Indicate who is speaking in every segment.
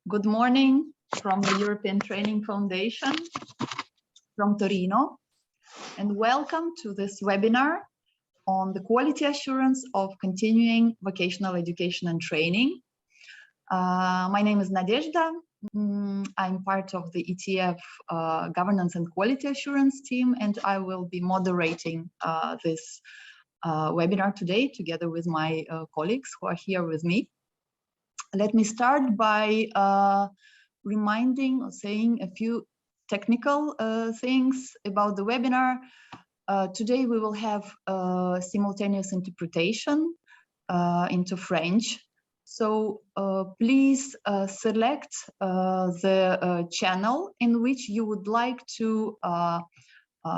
Speaker 1: Good morning from the European Training Foundation from Torino, and welcome to this webinar on the quality assurance of continuing vocational education and training. My name is Nadezhda. I'm part of the ETF governance and quality assurance team, and I will be moderating this webinar today together with my colleagues who are here with me. Let me start by reminding or saying a few technical things about the webinar. Today we will have simultaneous interpretation into French. So please select the channel in which you would like to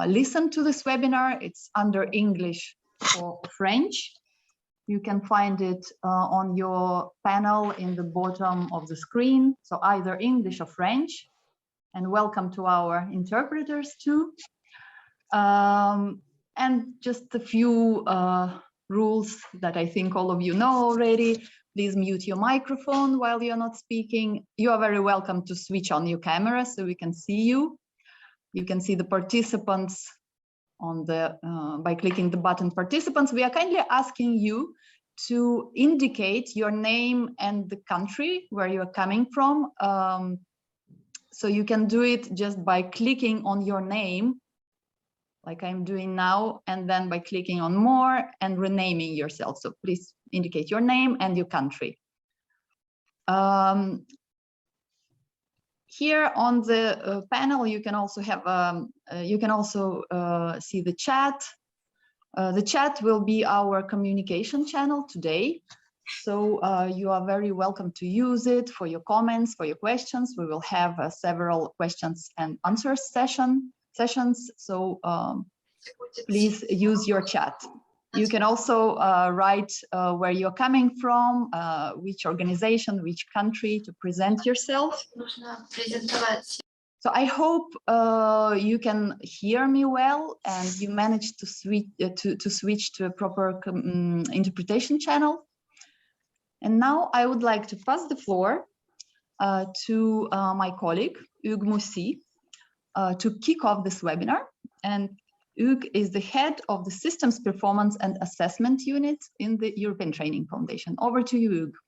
Speaker 1: listen to this webinar. It's under English or French. You can find it on your panel in the bottom of the screen. So either English or French. And welcome to our interpreters too. And just a few rules that I think all of you know already. Please mute your microphone while you're not speaking. You are very welcome to switch on your camera so we can see you. You can see the participants on the by clicking the button participants. We are kindly asking you to indicate your name and the country where you are coming from. So you can do it just by clicking on your name, like I'm doing now, and then by clicking on more and renaming yourself. So please indicate your name and your country. Here on the panel, you can also have see the chat. The chat will be our communication channel today. So you are very welcome to use it for your comments, for your questions. We will have several questions and answers sessions. So please use your chat. You can also write where you're coming from, which organization, which country to present yourself. So I hope you can hear me well and you managed to switch to a proper interpretation channel. And now I would like to pass the floor to my colleague, Hugues Moussi, to kick off this webinar. And Hugues is the head of the Systems Performance and Assessment Unit in the European Training Foundation. Over to you, Hugues.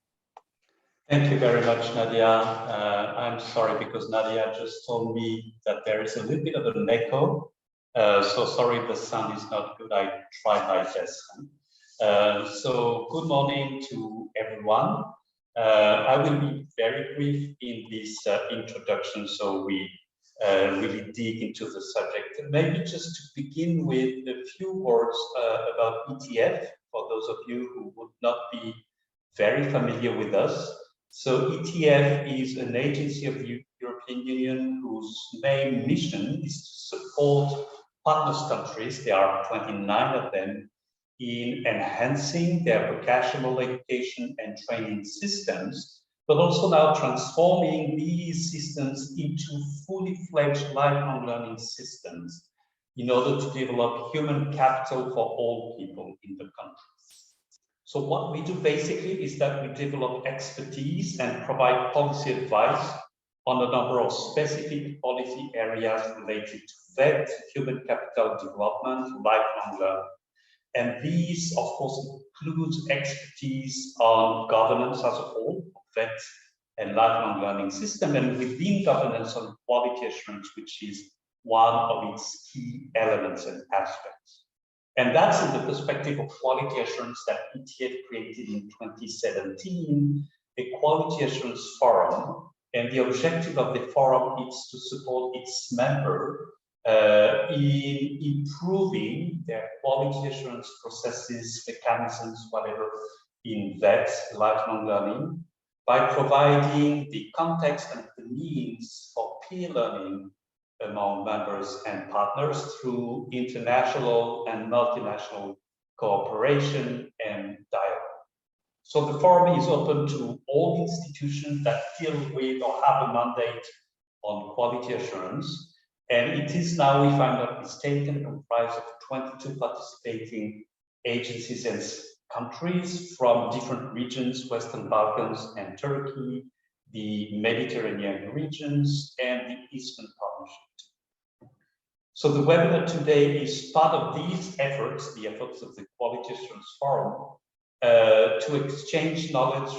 Speaker 2: Thank you very much, Nadia. I'm sorry because Nadia just told me that there is a little bit of an echo. So sorry if the sound is not good. I tried my best. So good morning to everyone. I will be very brief in this introduction, so we really dig into the subject. Maybe just to begin with a few words about ETF, for those of you who would not be very familiar with us. So ETF is an agency of the European Union whose main mission is to support partners countries, there are 29 of them, in enhancing their vocational education and training systems, but also now transforming these systems into fully fledged lifelong learning systems in order to develop human capital for all people in the countries. So what we do basically is that we develop expertise and provide policy advice on a number of specific policy areas related to VET, human capital development, lifelong learning. And these, of course, includes expertise on governance as a whole, VET and lifelong learning system, and within governance on quality assurance, which is one of its key elements and aspects. And that's in the perspective of quality assurance that ETF created in 2017, a quality assurance forum. And the objective of the forum is to support its member in improving their quality assurance processes, mechanisms, whatever, in VET, lifelong learning, by providing the context and the means for peer learning among members and partners through international and multinational cooperation and dialogue. So the forum is open to all institutions that deal with or have a mandate on quality assurance. And it is now, if I'm not mistaken, comprised of 22 participating agencies and countries from different regions, Western Balkans and Turkey, the Mediterranean regions, and the Eastern Partnership. So the webinar today is part of these efforts, the efforts of the Quality Assurance Forum, to exchange knowledge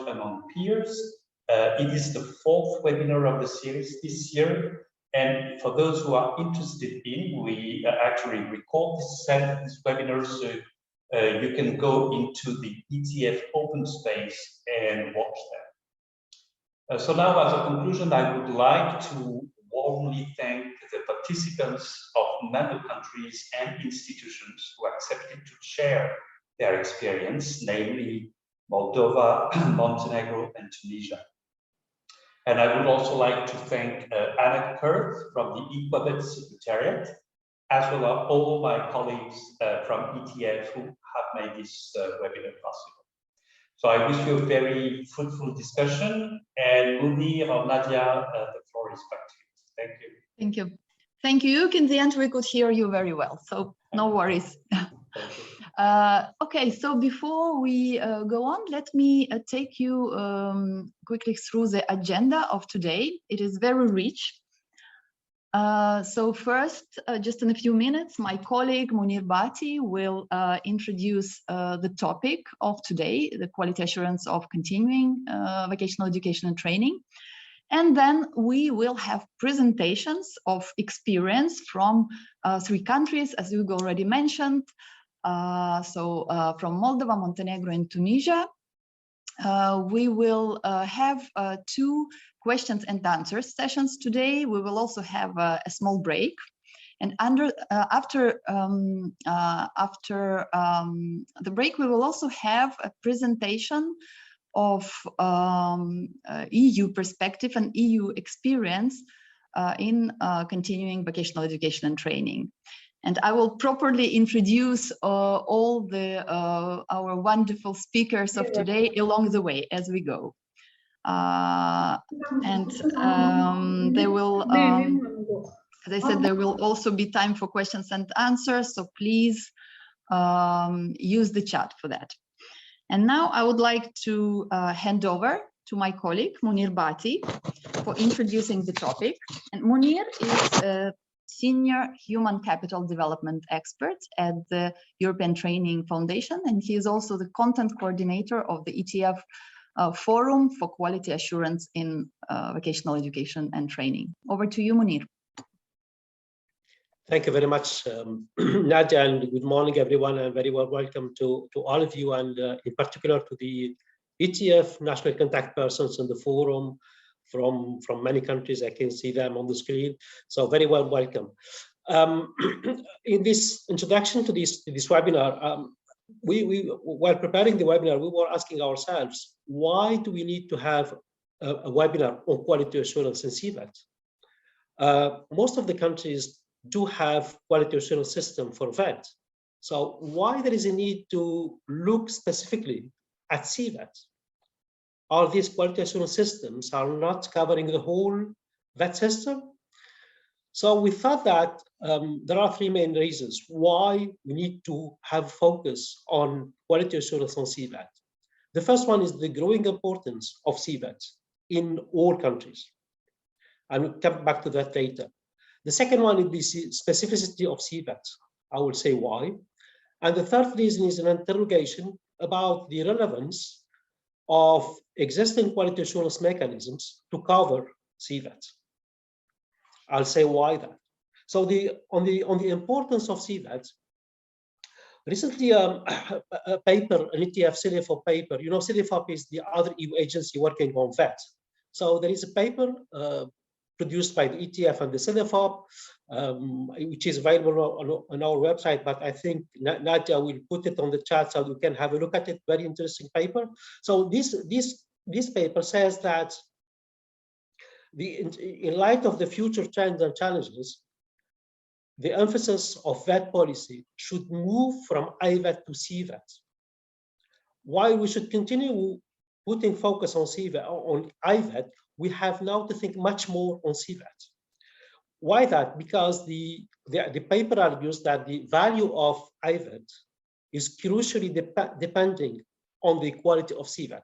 Speaker 2: among peers. It is the fourth webinar of the series this year. And for those who are interested in, we actually record this webinar, so you can go into the ETF open space and watch them. So now, as a conclusion, I would like to warmly thank the participants of member countries and institutions who accepted to share their experience, namely Moldova, Montenegro, and Tunisia. And I would also like to thank Anna Kurth from the CVET Secretariat, as well as all my colleagues from ETF who have made this webinar possible. So I wish you a very fruitful discussion, and Munir or Nadia, the floor is back to you. Thank you.
Speaker 1: Thank you. Thank you. In the end, we could hear you very well, so no worries. Okay, so before we go on, let me take you quickly through the agenda of today. It is very rich. So first, just in a few minutes, my colleague Munir Bati will introduce the topic of today, the quality assurance of continuing vocational education and training. And then we will have presentations of experience from 3 countries, as Hugo already mentioned. From Moldova, Montenegro, and Tunisia. We will have 2 questions and answers sessions today. We will also have a small break. And after the break, we will also have a presentation of EU perspective and EU experience in continuing vocational education and training. And I will properly introduce all our wonderful speakers of today along the way as we go. There will, as I said, there will also be time for questions and answers. So please use the chat for that. And now I would like to hand over to my colleague, Munir Bati, for introducing the topic. And Munir is a Senior Human Capital Development Expert at the European Training Foundation, and he is also the content coordinator of the ETF Forum for Quality Assurance in Vocational Education and Training. Over to you, Munir.
Speaker 3: Thank you very much, Nadia, and good morning, everyone, and very well welcome to all of you, and in particular to the ETF National Contact Persons in the Forum from many countries. I can see them on the screen, so very well welcome. In this introduction to this webinar, while preparing the webinar, we were asking ourselves, why do we need to have a webinar on quality assurance in CVET? Most of the countries do have quality assurance system for VET, so why there is a need to look specifically at CVET? All these quality assurance systems are not covering the whole VET system. So we thought that there are 3 main reasons why we need to have focus on quality assurance on CVET. The first one is the growing importance of CVET in all countries. I will come back to that later. The second one is the specificity of CVET. I will say why. And the third reason is an interrogation about the relevance of existing quality assurance mechanisms to cover CVET. I'll say why that. So on the importance of CVET, recently a paper, an ETF CVET paper, you know, CVET is the other EU agency working on VET. So there is a paper produced by the ETF and the CVET, which is available on our website, but I think Nadia will put it on the chat so you can have a look at it. Very interesting paper. So this paper says that in light of the future trends and challenges, the emphasis of VET policy should move from IVET to CVET. While we should continue putting focus on IVET, we have now to think much more on CVET. Why that? Because the paper argues that the value of IVET is crucially depending on the quality of CVET.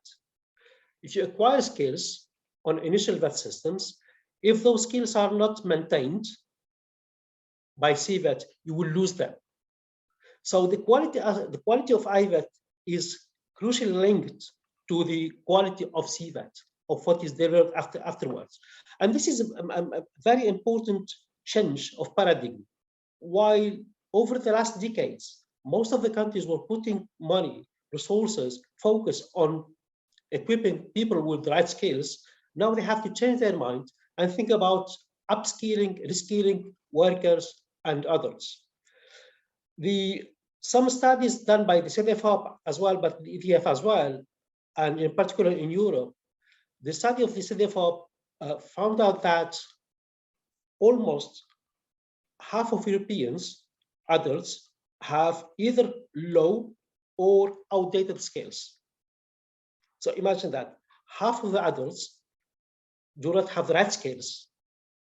Speaker 3: if you acquire skills on initial VET systems, if those skills are not maintained by CVET, you will lose them. So the quality of IVET is crucially linked to the quality of CVET, of what is delivered afterwards. And this is a very important change of paradigm. While over the last decades, most of the countries were putting money, resources, focus on equipping people with the right skills, now they have to change their mind and think about upskilling, reskilling workers and others. Some studies done by the CDFOP as well, but the ETF as well, and in particular in Europe, the study of the CDFOP found out that almost half of Europeans, adults, have either low or outdated skills. So imagine that half of the adults do not have the right skills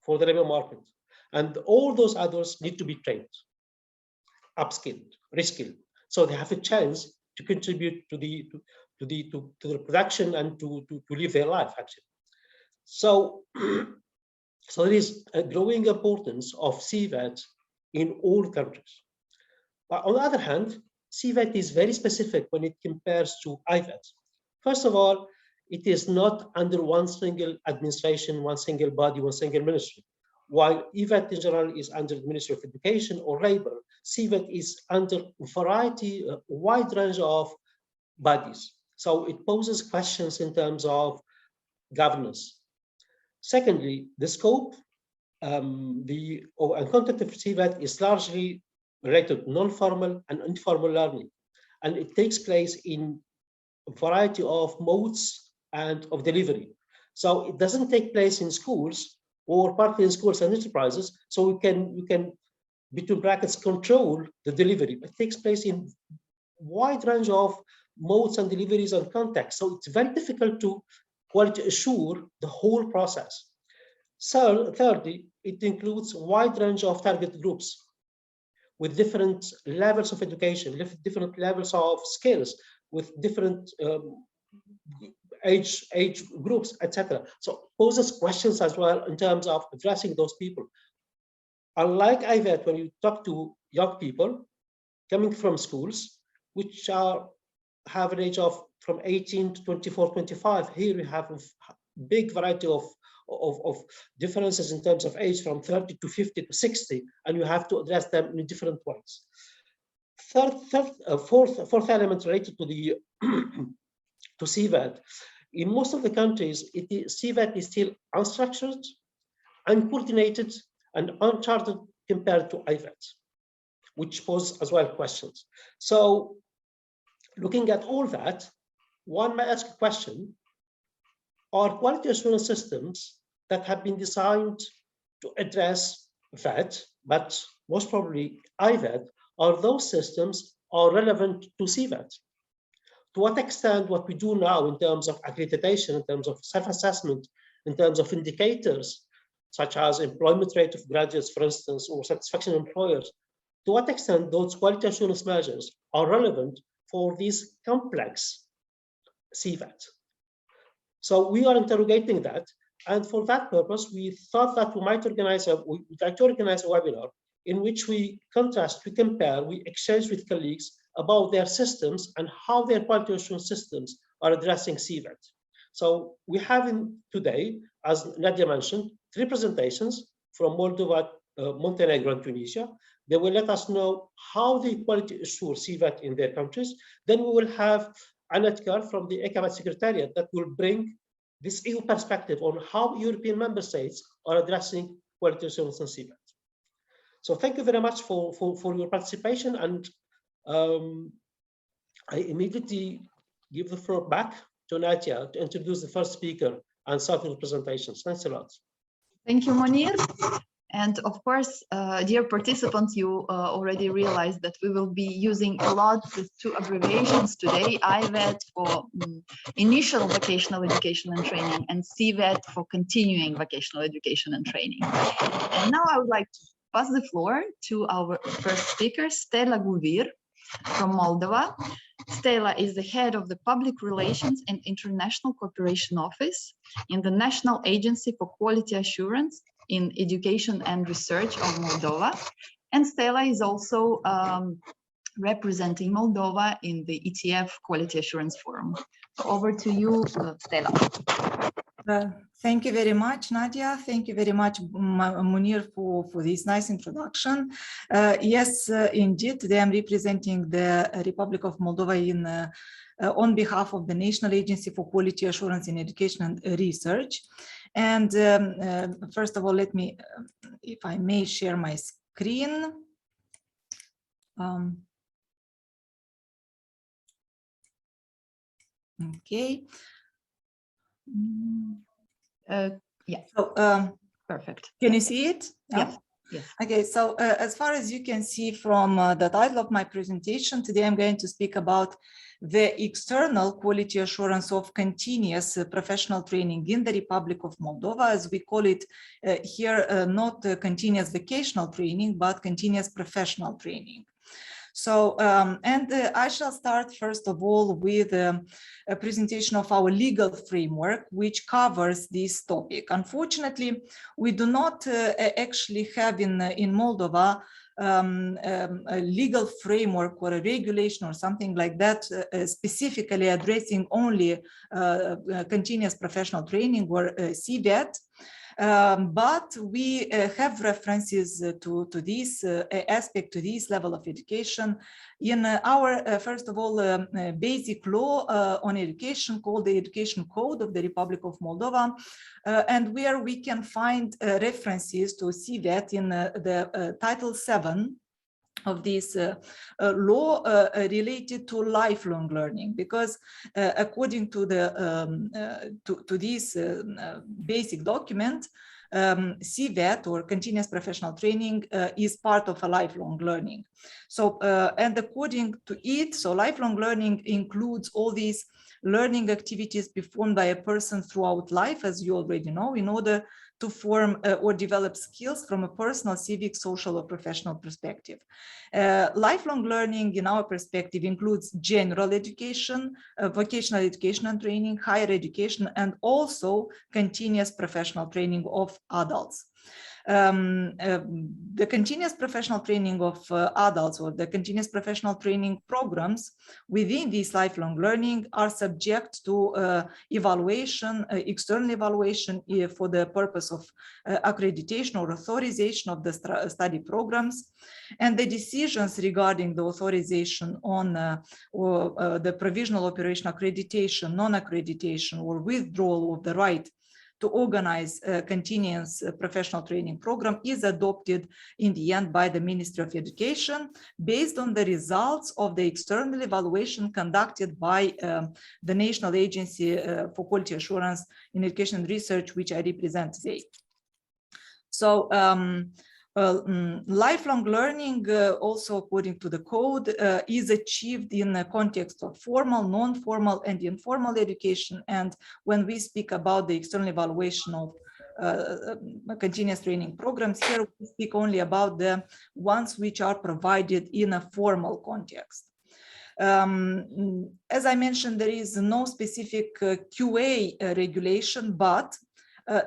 Speaker 3: for the labor market. And all those adults need to be trained, upskilled, reskilled. So they have a chance to contribute to the production and to live their life, actually. So, so there is a growing importance of CVET in all countries. But on the other hand, CVET is very specific when it compares to IVET. First of all, it is not under one single administration, one single body, one single ministry. While EVET in general is under the Ministry of Education or Labor, CVET is under a variety, a wide range of bodies. So it poses questions in terms of governance. Secondly, the scope and content of CVET is largely related to non-formal and informal learning, and it takes place in a variety of modes and of delivery. So it doesn't take place in schools or partly in schools and enterprises, so we can between brackets control the delivery. It takes place in wide range of modes and deliveries and contexts. So it's very difficult to quality assure the whole process. So thirdly, it includes a wide range of target groups with different levels of education, different levels of skills, with different age groups, etc. So it poses questions as well in terms of addressing those people. Unlike IVET, when you talk to young people coming from schools, which have an age of from 18 to 24, 25, here we have a big variety of differences in terms of age from 30 to 50 to 60, and you have to address them in different ways. Fourth element related to the to CVET. In most of the countries, CVET is still unstructured, uncoordinated, and uncharted compared to IVET, which poses as well questions. So looking at all that, one may ask a question: are quality assurance systems that have been designed to address VET, but most probably IVET, are those systems are relevant to CVET? To what extent what we do now in terms of accreditation, in terms of self-assessment, in terms of indicators, such as employment rate of graduates, for instance, or satisfaction of employers, to what extent those quality assurance measures are relevant for these complex CVET? So we are interrogating that, and for that purpose, we thought that we'd like to organize a webinar in which we contrast, we compare, we exchange with colleagues about their systems and how their quality assurance systems are addressing CVET. So we have today, as Nadia mentioned, 3 presentations from Moldova, Montenegro, and Tunisia. They will let us know how they quality assure CVET in their countries. Then we will have Anatcar from the Kpis Secretariat that will bring this EU perspective on how European member states are addressing quality assurance and CVET. So thank you very much for your participation, and I immediately give the floor back to Nadia to introduce the first speaker and start the presentations. Thanks a lot.
Speaker 1: Thank you, Monir. And of course, dear participants, you already realized that we will be using a lot the 2 abbreviations today: IVET for initial vocational education and training, and CVET for continuing vocational education and training. And now I would like to pass the floor to our first speaker, Stella Gubir from Moldova. Stella is the head of the Public Relations and International Cooperation Office in the National Agency for Quality Assurance in Education and Research of Moldova. And Stella is also representing Moldova in the ETF Quality Assurance Forum. So over to you, Stella.
Speaker 4: Thank you very much, Nadia. Thank you very much, Munir, for this nice introduction. Yes, indeed, today I'm representing the Republic of Moldova on behalf of the National Agency for Quality Assurance in Education and Research. And first of all, let me, if I may, share my screen. Okay.
Speaker 1: Yeah.
Speaker 4: So,
Speaker 1: perfect.
Speaker 4: Can you see it?
Speaker 1: Yes. Yes.
Speaker 4: Okay, so as far as you can see from the title of my presentation, today I'm going to speak about the external quality assurance of continuous professional training in the Republic of Moldova, as we call it here, not continuous vocational training, but continuous professional training. So, I shall start first of all with a presentation of our legal framework, which covers this topic. Unfortunately, we do not actually have in Moldova a legal framework or a regulation or something like that specifically addressing only continuous professional training or CVET. But we have references to this aspect, to this level of education in our, first of all, basic law on education called the Education Code of the Republic of Moldova, and where we can find references to CVET in the Title 7 of this law related to lifelong learning, because according to the to this basic document, CVET or continuous professional training is part of a lifelong learning. So and according to it, so lifelong learning includes all these learning activities performed by a person throughout life, as you already know, in order to form or develop skills from a personal, civic, social, or professional perspective. Lifelong learning, in our perspective, includes general education, vocational education and training, higher education, and also continuous professional training of adults. The continuous professional training of adults, or the continuous professional training programs within this lifelong learning, are subject to evaluation, external evaluation for the purpose of accreditation or authorization of the study programs. And the decisions regarding the authorization on the provisional operation accreditation, non-accreditation, or withdrawal of the right to organize a continuous professional training program is adopted in the end by the Ministry of Education based on the results of the external evaluation conducted by the National Agency for Quality Assurance in Education and Research, which I represent today. So lifelong learning, also according to the code, is achieved in the context of formal, non-formal, and informal education. And when we speak about the external evaluation of continuous training programs, here we speak only about the ones which are provided in a formal context. As I mentioned, there is no specific QA regulation, but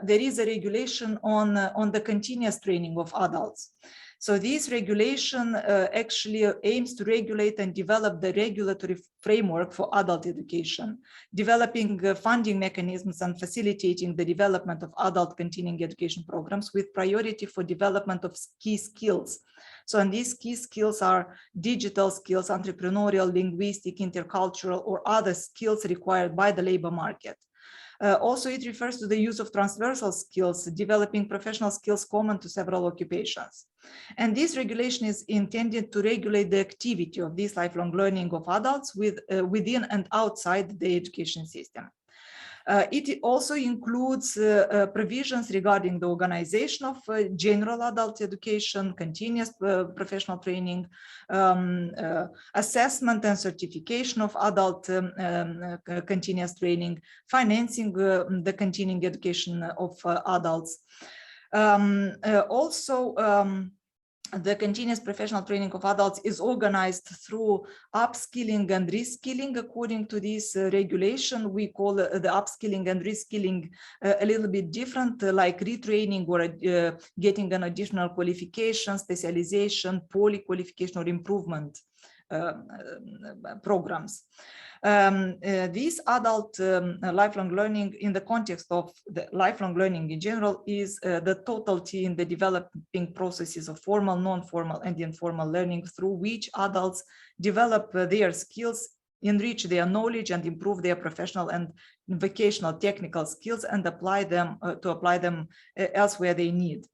Speaker 4: there is a regulation on the continuous training of adults. So this regulation actually aims to regulate and develop the regulatory framework for adult education, developing funding mechanisms and facilitating the development of adult continuing education programs with priority for development of key skills. So, and these key skills are digital skills, entrepreneurial, linguistic, intercultural, or other skills required by the labor market. Also, it refers to the use of transversal skills, developing professional skills common to several occupations. And this regulation is intended to regulate the activity of this lifelong learning of adults within and outside the education system. It also includes provisions regarding the organization of general adult education, continuous professional training, assessment and certification of adult continuous training, financing the continuing education of adults. Also, the continuous professional training of adults is organized through upskilling and reskilling. According to this regulation, we call the upskilling and reskilling a little bit different, like retraining or getting an additional qualification, specialization, poly-qualification, or improvement programs. This adult lifelong learning, in the context of the lifelong learning in general, is the totality in the developing processes of formal, non-formal, and informal learning, through which adults develop their skills, enrich their knowledge, and improve their professional and vocational technical skills, and apply them elsewhere they need.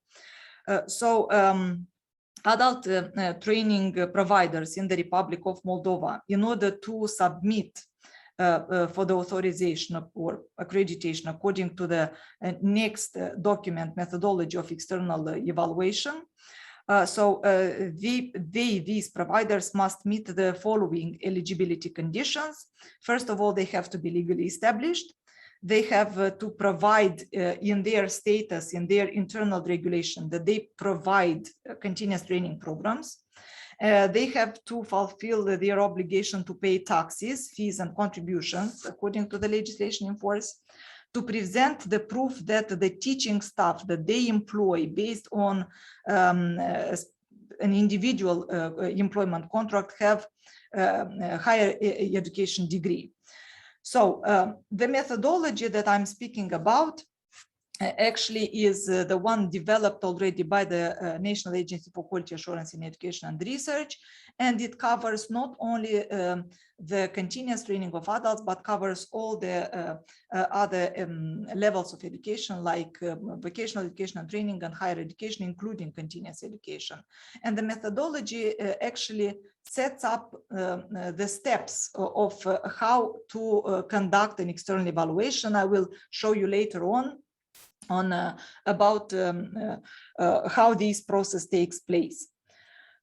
Speaker 4: Adult training providers in the Republic of Moldova, in order to submit for the authorization or accreditation according to the next document, methodology of external evaluation. These providers must meet the following eligibility conditions. First of all, they have to be legally established. They have to provide in their status, in their internal regulation, that they provide continuous training programs. They have to fulfill their obligation to pay taxes, fees, and contributions according to the legislation in force, to present the proof that the teaching staff that they employ based on an individual employment contract have a higher education degree. So the methodology that I'm speaking about actually is the one developed already by the National Agency for Quality Assurance in Education and Research, and it covers not only the continuous training of adults, but covers all the other levels of education, like vocational education and training and higher education, including continuous education. And the methodology actually sets up the steps of how to conduct an external evaluation. I will show you later on about how this process takes place.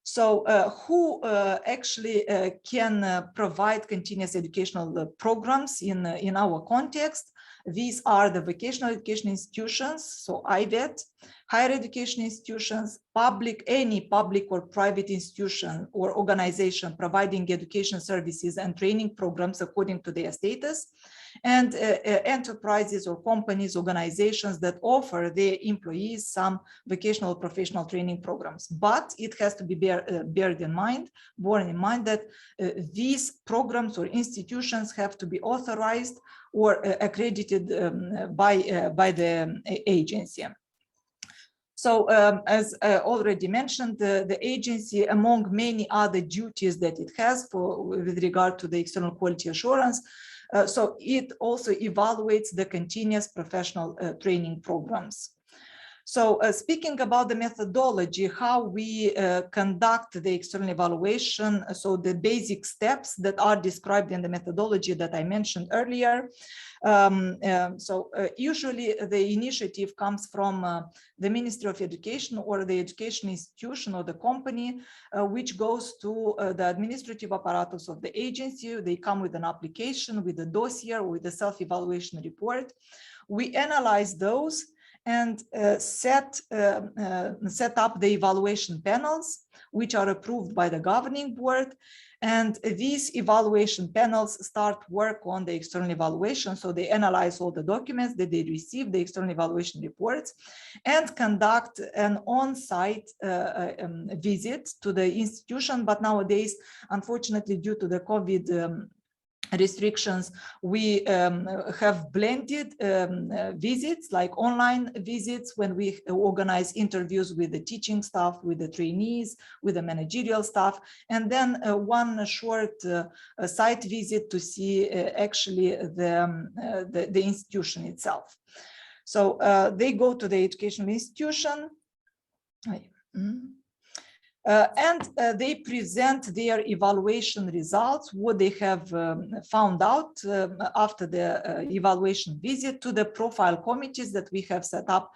Speaker 4: So who actually can provide continuous educational programs in our context? These are the vocational education institutions, so CVET, higher education institutions, any public or private institution or organization providing education services and training programs according to their status, and enterprises or companies, organizations that offer their employees some vocational professional training programs. But it has to be borne in mind that these programs or institutions have to be authorized or accredited by the agency. So as already mentioned, the agency, among many other duties that it has with regard to the external quality assurance, so it also evaluates the continuous professional training programs. So speaking about the methodology, how we conduct the external evaluation, so the basic steps that are described in the methodology that I mentioned earlier. Usually the initiative comes from the Ministry of Education or the education institution or the company, which goes to the administrative apparatus of the agency. They come with an application, with a dossier, with a self-evaluation report. We analyze those and set up the evaluation panels, which are approved by the governing board. And these evaluation panels start work on the external evaluation. So they analyze all the documents that they receive, the external evaluation reports, and conduct an on-site visit to the institution. But nowadays, unfortunately, due to the COVID restrictions, we have blended visits, like online visits, when we organize interviews with the teaching staff, with the trainees, with the managerial staff, and then one short site visit to see actually the institution itself. So they go to the educational institution. And they present their evaluation results, what they have found out after the evaluation visit, to the profile committees that we have set up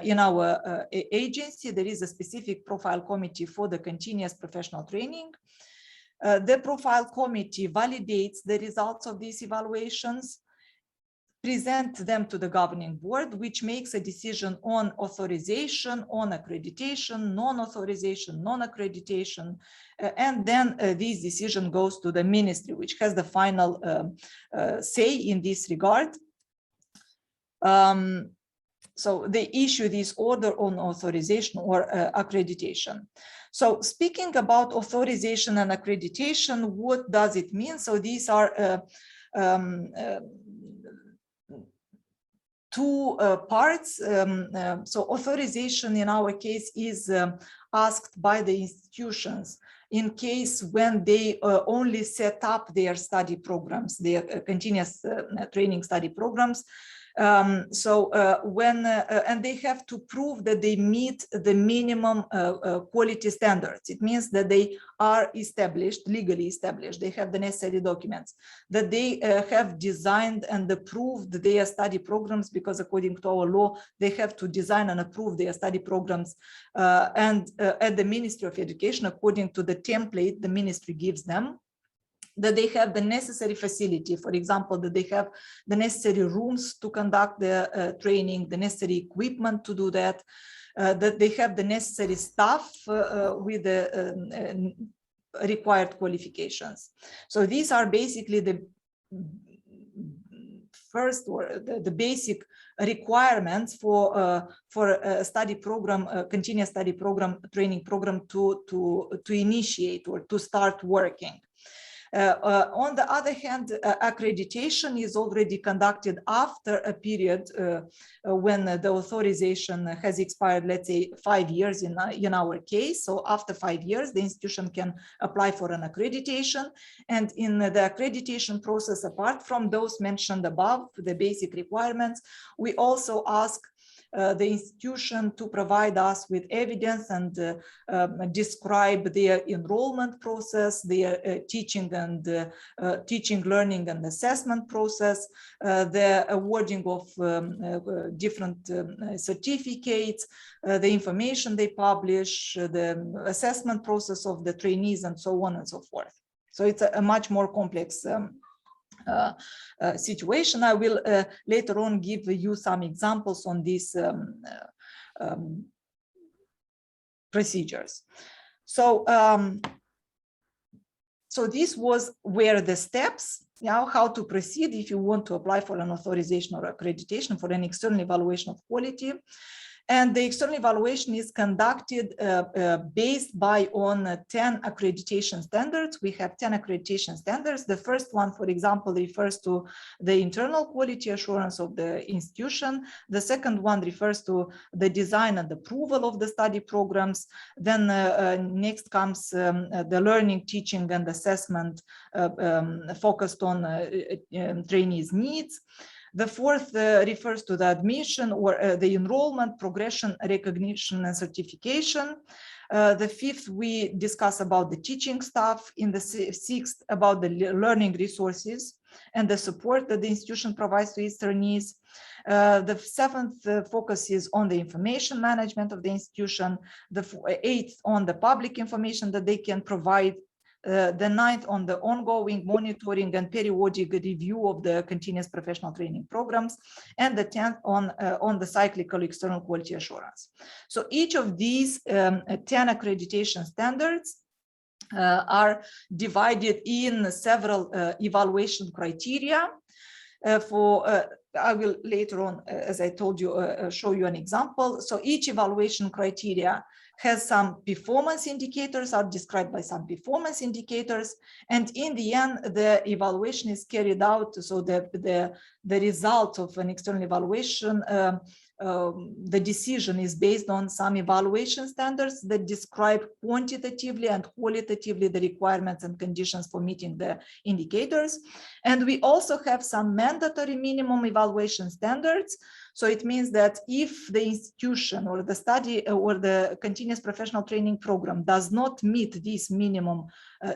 Speaker 4: in our agency. There is a specific profile committee for the continuous professional training. The profile committee validates the results of these evaluations. present them to the governing board, which makes a decision on authorization, on accreditation, non-authorization, non-accreditation, and then this decision goes to the ministry, which has the final say in this regard. So they issue this order on authorization or accreditation. So speaking about authorization and accreditation, what does it mean? So these are two parts. So authorization in our case is asked by the institutions in case when they only set up their study programs, their continuous training study programs. And they have to prove that they meet the minimum quality standards. It means that they are established, legally established. They have the necessary documents, that they have designed and approved their study programs, because according to our law, they have to design and approve their study programs. And at the Ministry of Education, according to the template the ministry gives them, that they have the necessary facility, for example, that they have the necessary rooms to conduct the training, the necessary equipment to do that, that they have the necessary staff with the required qualifications. So these are basically the first or the basic requirements for a study program, a continuous study program, training program to initiate or to start working. On the other hand, accreditation is already conducted after a period when the authorization has expired, let's say 5 years in our case. So after 5 years, the institution can apply for an accreditation. And in the accreditation process, apart from those mentioned above, the basic requirements, we also ask the institution to provide us with evidence and describe their enrollment process, their teaching, learning and assessment process, the awarding of different certificates, the information they publish, the assessment process of the trainees, and so on and so forth. So it's a much more complex situation. I will later on give you some examples on these procedures. So, so this were the steps, how to proceed if you want to apply for an authorization or accreditation for an external evaluation of quality. And the external evaluation is conducted based on 10 accreditation standards. We have 10 accreditation standards. The first one, for example, refers to the internal quality assurance of the institution. The second one refers to the design and approval of the study programs. Then next comes the learning, teaching, and assessment focused on trainees' needs. The fourth refers to the admission or the enrollment, progression, recognition, and certification. The fifth, we discuss about the teaching staff. In the sixth, about the learning resources and the support that the institution provides to its trainees. The seventh focuses on the information management of the institution. The eighth on the public information that they can provide. The ninth on the ongoing monitoring and periodic review of the continuous professional training programs, and the 10th on the cyclical external quality assurance. So each of these 10 accreditation standards are divided in several evaluation criteria. I will later on, as I told you, show you an example. So each evaluation criteria has some performance indicators, are described by some performance indicators, and in the end, the evaluation is carried out. So the result of an external evaluation, the decision is based on some evaluation standards that describe quantitatively and qualitatively the requirements and conditions for meeting the indicators. And we also have some mandatory minimum evaluation standards. So it means that if the institution or the study or the continuous professional training program does not meet these minimum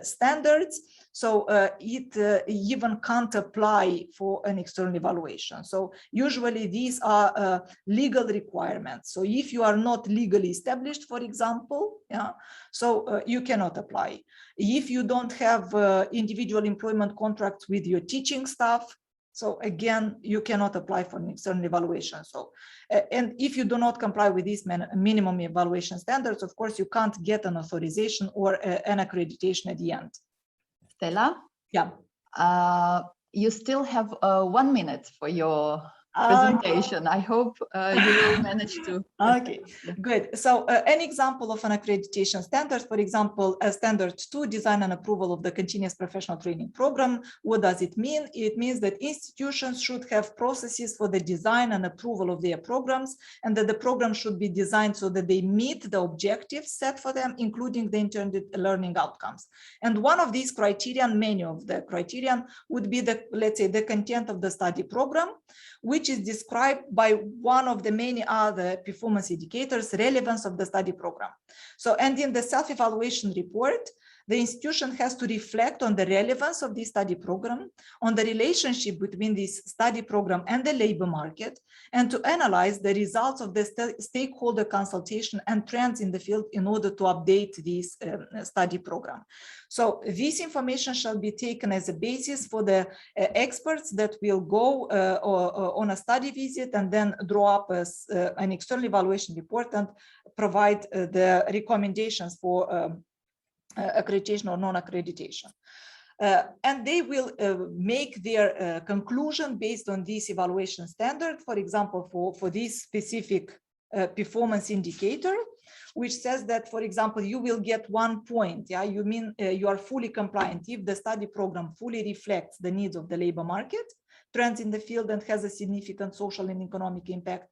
Speaker 4: standards, so it even can't apply for an external evaluation. So usually these are legal requirements. So if you are not legally established, for example, so you cannot apply. If you don't have individual employment contracts with your teaching staff, So again, you cannot apply for an external evaluation. So, and if you do not comply with these minimum evaluation standards, of course, you can't get an authorization or an accreditation at the end.
Speaker 1: Stella?
Speaker 4: Yeah.
Speaker 1: You still have 1 minute for your presentation. I hope you will manage to.
Speaker 4: Okay, good. So an example of an accreditation standard, for example, a standard 2, design and approval of the continuous professional training program. What does it mean? It means that institutions should have processes for the design and approval of their programs, and that the program should be designed so that they meet the objectives set for them, including the intended learning outcomes. And one of these criterion, many of the criterion, would be the, let's say, the content of the study program, which is described by one of the many other performance indicators, relevance of the study program. So, and in the self-evaluation report, the institution has to reflect on the relevance of the study program, on the relationship between this study program and the labor market, and to analyze the results of the stakeholder consultation and trends in the field in order to update this study program. So this information shall be taken as a basis for the experts that will go on a study visit and then draw up an external evaluation report and provide the recommendations for accreditation or non-accreditation. And they will make their conclusion based on this evaluation standard, for example, for this specific performance indicator, which says that, for example, you will get 1 point. Yeah, you mean you are fully compliant if the study program fully reflects the needs of the labor market, trends in the field, and has a significant social and economic impact.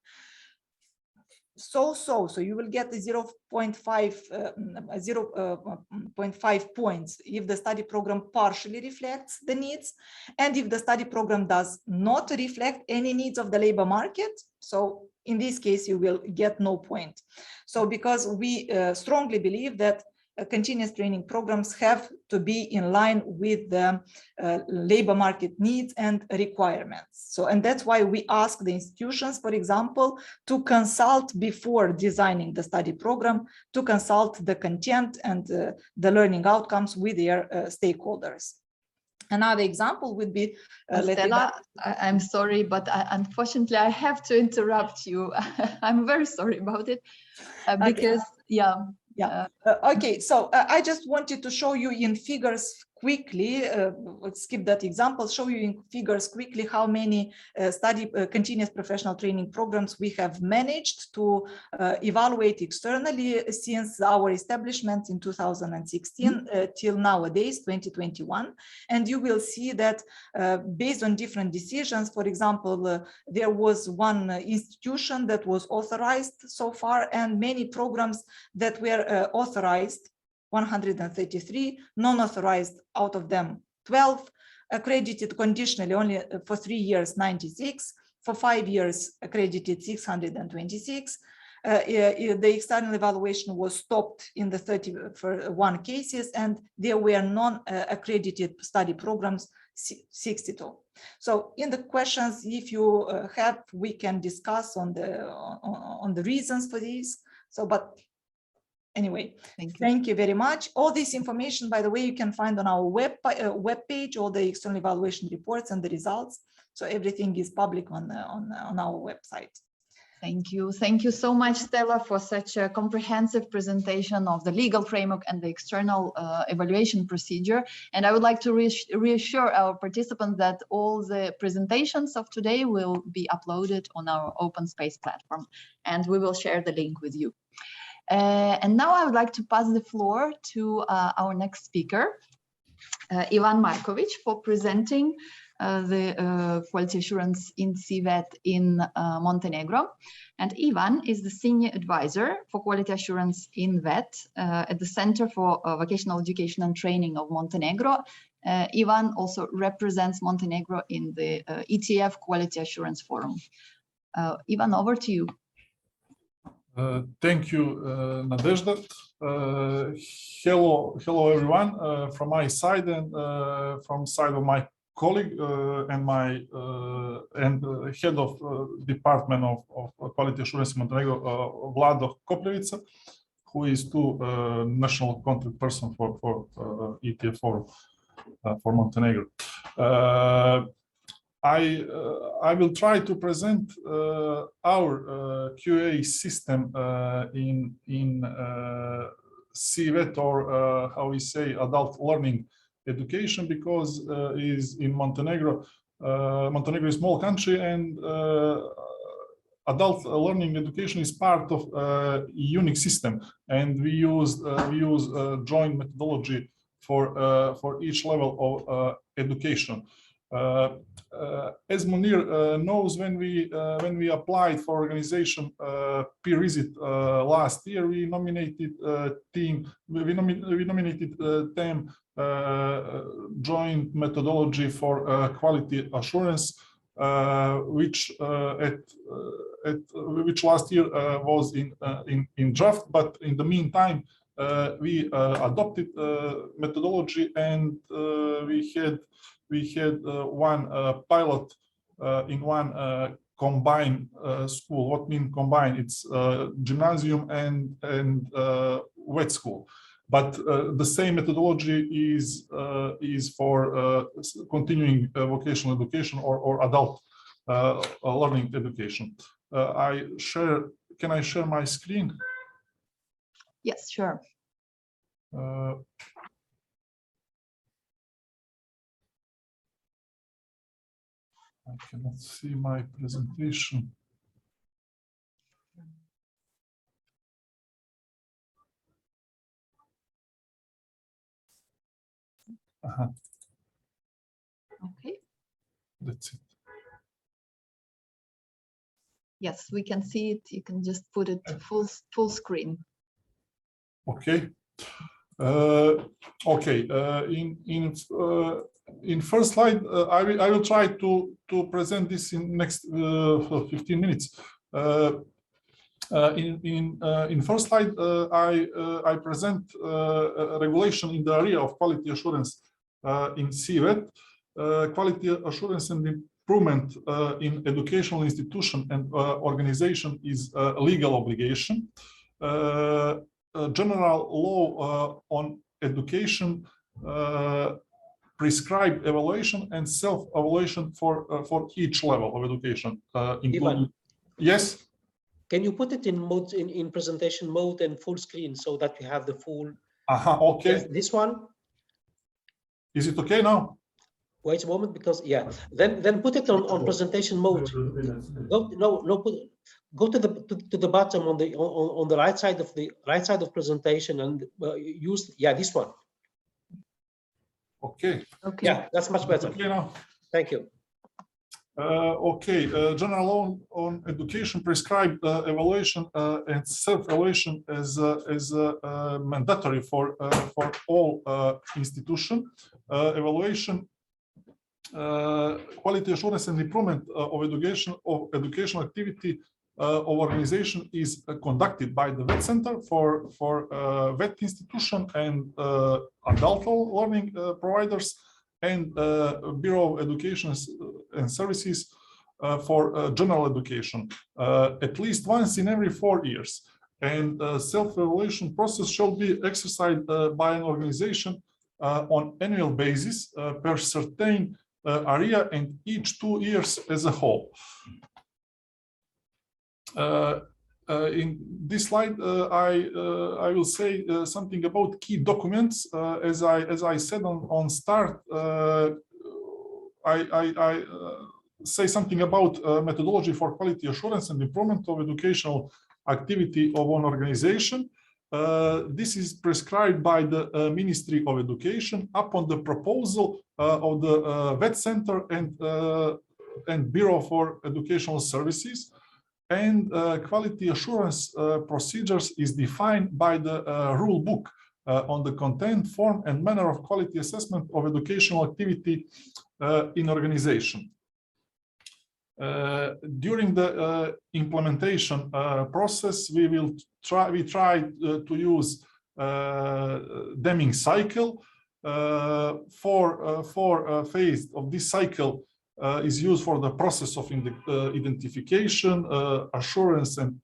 Speaker 4: So you will get 0.5 points if the study program partially reflects the needs, and if the study program does not reflect any needs of the labor market. So in this case, you will get no point. So because we strongly believe that continuous training programs have to be in line with the labor market needs and requirements. So, and that's why we ask the institutions, for example, to consult before designing the study program, to consult the content and the learning outcomes with their stakeholders. Another example would be
Speaker 1: Stella, I'm sorry, but unfortunately I have to interrupt you. I'm very sorry about it because
Speaker 4: okay, so I just wanted to show you in figures quickly, let's skip that example, show you in figures quickly how many continuous professional training programs we have managed to evaluate externally since our establishment in 2016 till nowadays, 2021. And you will see that based on different decisions, for example, there was one institution that was authorized so far, and many programs that were authorized, 133, non-authorized out of them 12, accredited conditionally only for 3 years 96, for 5 years accredited 626. The external evaluation was stopped in the 31 cases, and there were non-accredited study programs 62. So in the questions, if you have, we can discuss on the reasons for this. So, but anyway, thank you very much. All this information, by the way, you can find on our web page, all the external evaluation reports and the results. So everything is public on our website.
Speaker 1: Thank you. Thank you so much, Stella, for such a comprehensive presentation of the legal framework and the external evaluation procedure. And I would like to reassure our participants that all the presentations of today will be uploaded on our open space platform, and we will share the link with you. And now I would like to pass the floor to our next speaker, Ivan Markovic, for presenting the quality assurance in CVET in Montenegro. And Ivan is the Senior Advisor for Quality Assurance in VET at the Center for Vocational Education and Training of Montenegro. Ivan also represents Montenegro in the ETF Quality Assurance Forum. Ivan, over to you.
Speaker 5: Thank you, Nadezhda. Hello everyone. From my side and from side of my colleague and my head of department of quality assurance in Montenegro, Vlado Koprivica, who is too national contact person for ETF Forum for Montenegro. I will try to present our QA system in CVET, or how we say adult learning education, because is in Montenegro. Montenegro is a small country, and adult learning education is part of a unique system, and we use joint methodology for each level of education. As Munir knows, when we applied for organization P-RISIT last year, we nominated TEAM joint methodology for quality assurance, which last year was in draft, but in the meantime we adopted methodology, and we had one pilot in one combined school. What mean combined? It's gymnasium and wet school. But the same methodology is for continuing vocational education or adult learning education. Can I share my screen?
Speaker 1: Yes, sure.
Speaker 5: I cannot see my presentation.
Speaker 1: Okay.
Speaker 5: That's it.
Speaker 1: Yes, we can see it. You can just put it full screen.
Speaker 5: Okay. Okay. In first slide, I will try to present this in next 15 minutes. In first slide, I present a regulation in the area of quality assurance in CVET. Quality assurance and improvement in educational institution and organization is a legal obligation. General law on education prescribe evaluation and self-evaluation for each level of education, including. Yes.
Speaker 3: Can you put it in mode in presentation mode and full screen so that you have the full?
Speaker 5: Okay.
Speaker 3: Yes, this one.
Speaker 5: Is it okay now?
Speaker 3: Wait a moment, because then put it on presentation mode. Go to the bottom on the right side of presentation and use this one.
Speaker 5: Okay.
Speaker 1: Okay.
Speaker 3: Yeah, that's much better.
Speaker 5: Okay now.
Speaker 3: Thank you.
Speaker 5: Okay. General law on education prescribe evaluation and self-evaluation as mandatory for all institution. Evaluation, quality assurance and improvement of educational activity of organization is conducted by the VET Center for VET institution and adult learning providers, and Bureau of Education and Services for general education, at least once in every 4 years. And self-evaluation process shall be exercised by an organization on annual basis per certain area and each 2 years as a whole. In this slide, I will say something about key documents. As I said on start, I say something about methodology for quality assurance and improvement of educational activity of an organization. This is prescribed by the Ministry of Education upon the proposal of the VET Center and Bureau for Educational Services. And quality assurance procedures is defined by the rule book on the content, form, and manner of quality assessment of educational activity in organization. During the implementation process, we try to use Deming cycle. Four phase of this cycle is used for the process of identification, assurance, and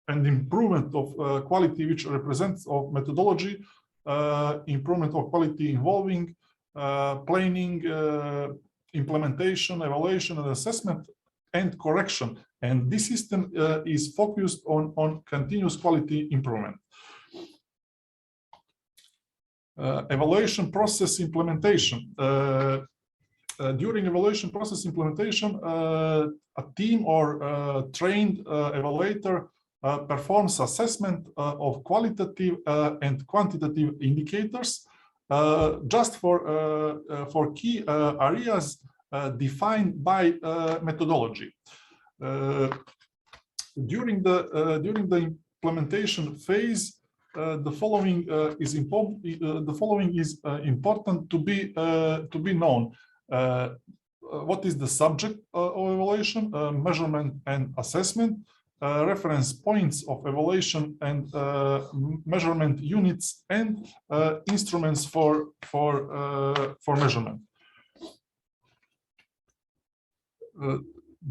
Speaker 5: improvement of quality, which represents of methodology, improvement of quality involving planning, implementation, evaluation, and assessment and correction. And this system is focused on continuous quality improvement. Evaluation process implementation. During evaluation process implementation, a team or trained evaluator performs assessment of qualitative and quantitative indicators just for key areas defined by methodology. During the implementation phase, the following is important. The following is important to be known. What is the subject of evaluation, measurement and assessment, reference points of evaluation and measurement units, and instruments for measurement.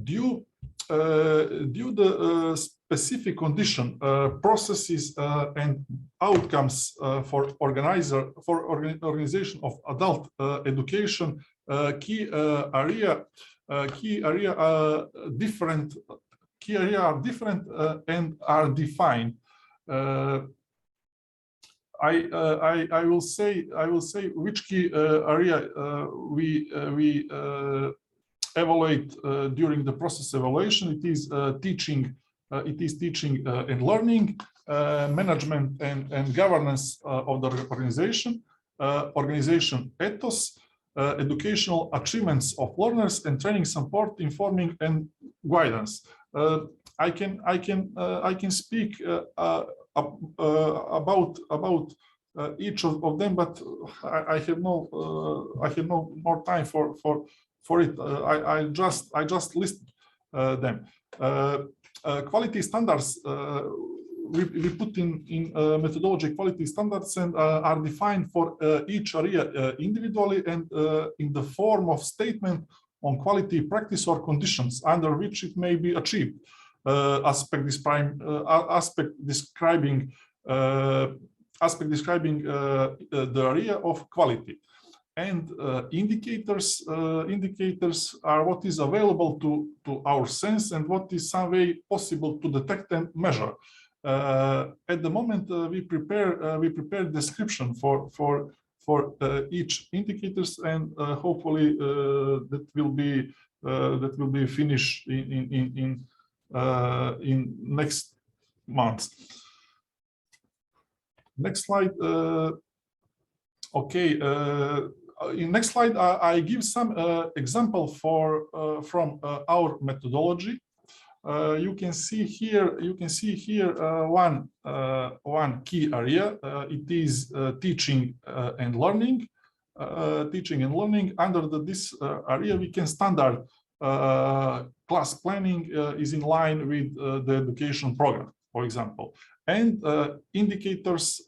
Speaker 5: Due the specific condition, processes and outcomes for organization of adult education, key area are different and are defined. I will say which key area we evaluate during the process evaluation. It is teaching and learning, management and governance of the organization, organization ethos, educational achievements of learners, and training support, informing and guidance. I can speak about each of them, but I have no more time for it. I just list them. Quality standards we put in methodology quality standards, and are defined for each area individually and in the form of statement on quality practice or conditions under which it may be achieved. Aspect describing the area of quality. And indicators are what is available to our sense and what is some way possible to detect and measure. At the moment, we prepare description for each indicators, and hopefully that will be finished in next month. Next slide. Okay. In next slide, I give some example from our methodology. You can see here one key area. It is teaching and learning. Under this area, we can standard class planning is in line with the education program, for example, and indicators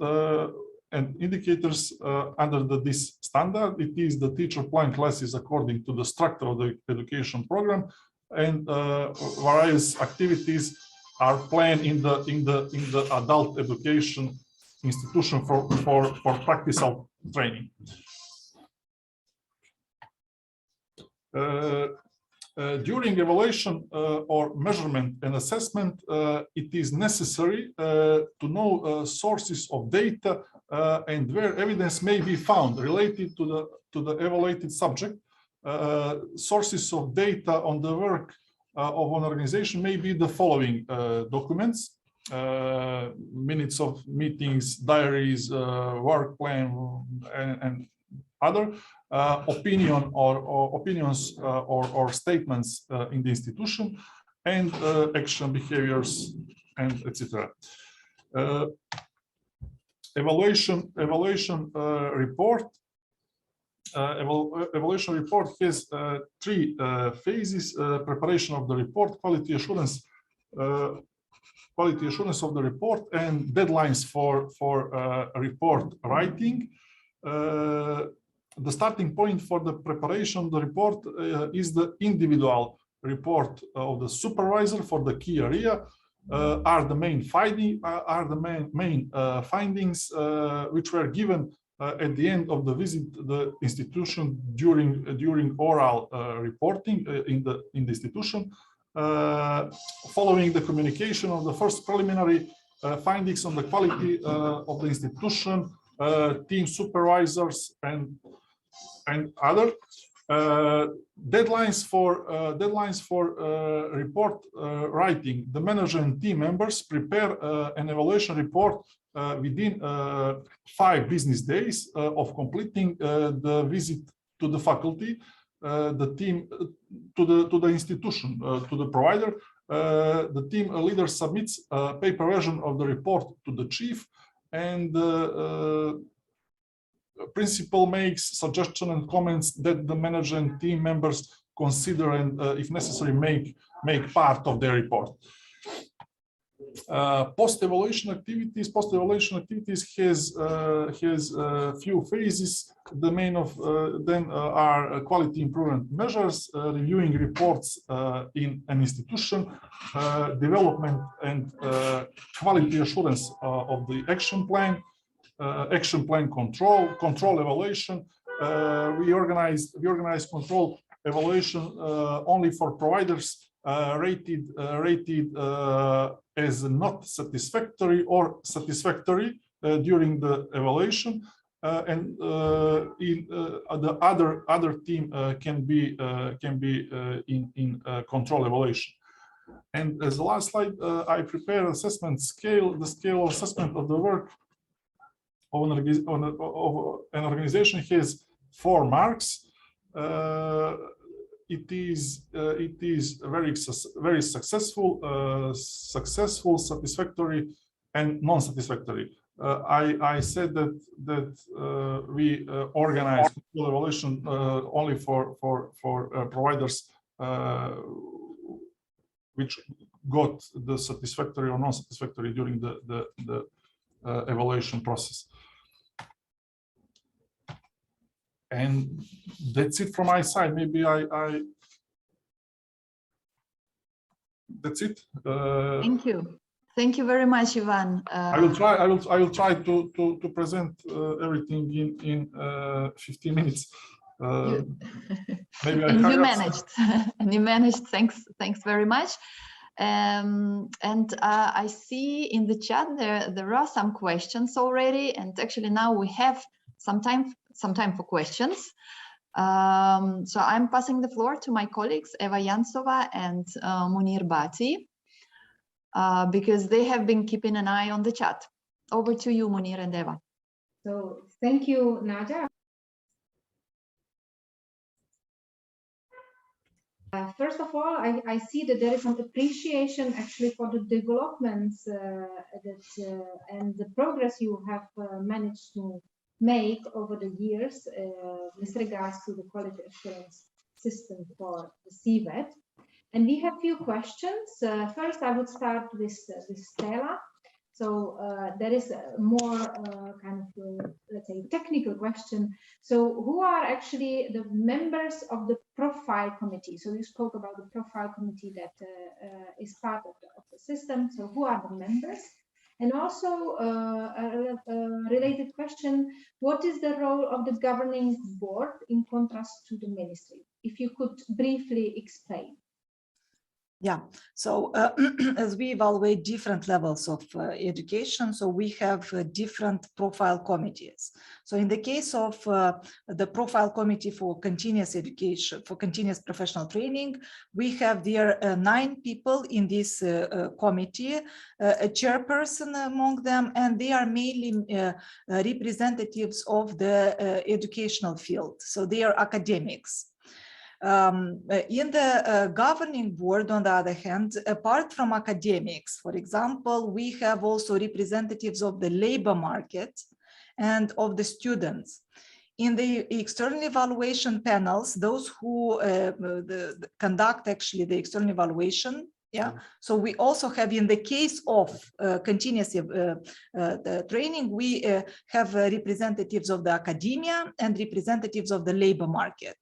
Speaker 5: under this standard. It is the teacher plan classes according to the structure of the education program, and various activities are planned in the adult education institution for practical training. During evaluation or measurement and assessment, it is necessary to know sources of data and where evidence may be found related to the evaluated subject. Sources of data on the work of an organization may be the following documents: minutes of meetings, diaries, work plan, and other opinion or opinions or statements in the institution, and action behaviors, and etc. Evaluation report. Evaluation report has three phases: preparation of the report, quality assurance of the report, and deadlines for report writing. The starting point for the preparation of the report is the individual report of the supervisor for the key area. Are the main findings which were given at the end of the visit the institution during oral reporting in the institution, following the communication of the first preliminary findings on the quality of the institution, team supervisors and other deadlines for report writing. The manager and team members prepare an evaluation report within 5 business days of completing the visit to the faculty, the team, to the institution, to the provider. The team leader submits a paper version of the report to the chief, and principal makes suggestions and comments that the manager and team members consider and, if necessary, make part of their report. Post-evaluation activities has a few phases. The main of them are quality improvement measures, reviewing reports in an institution, development and quality assurance of the action plan control evaluation. We organize control evaluation only for providers rated as not satisfactory or satisfactory during the evaluation, and in the other team can be in control evaluation. And as the last slide, I prepare assessment scale, the scale of assessment of the work of an organization has 4 marks. It is very successful, satisfactory, and non-satisfactory. I said that we organize evaluation only for providers which got the satisfactory or non-satisfactory during the evaluation process. And that's it from my side. Maybe that's it.
Speaker 1: Thank you very much, Ivan.
Speaker 5: I will try to present everything in 15 minutes. Maybe
Speaker 1: and you managed. And you managed. Thanks very much. I see in the chat there are some questions already, and actually now we have some time for questions. So I'm passing the floor to my colleagues Eva Yansova and Munir Bati, because they have been keeping an eye on the chat. Over to you, Munir and Eva.
Speaker 6: So thank you, Nadia. First of all, I see that there is some appreciation actually for the developments and the progress you have managed to make over the years with regards to the quality assurance system for the CVET. And we have a few questions. First, I would start with Stella. So there is a more kind of, let's say, technical question. So who are actually the members of the profile committee? So you spoke about the profile committee that is part of the system. So who are the members? And also a related question, what is the role of the governing board in contrast to the ministry? If you could briefly explain.
Speaker 4: Yeah, so as we evaluate different levels of education, so we have different profile committees. So in the case of the profile committee for continuous education, for continuous professional training, we have there 9 people in this committee, a chairperson among them, and they are mainly representatives of the educational field. So they are academics. In the governing board, on the other hand, apart from academics, for example, we have also representatives of the labor market and of the students. In the external evaluation panels, those who conduct actually the external evaluation, yeah. So we also have, in the case of continuous training, we have representatives of the academia and representatives of the labor market.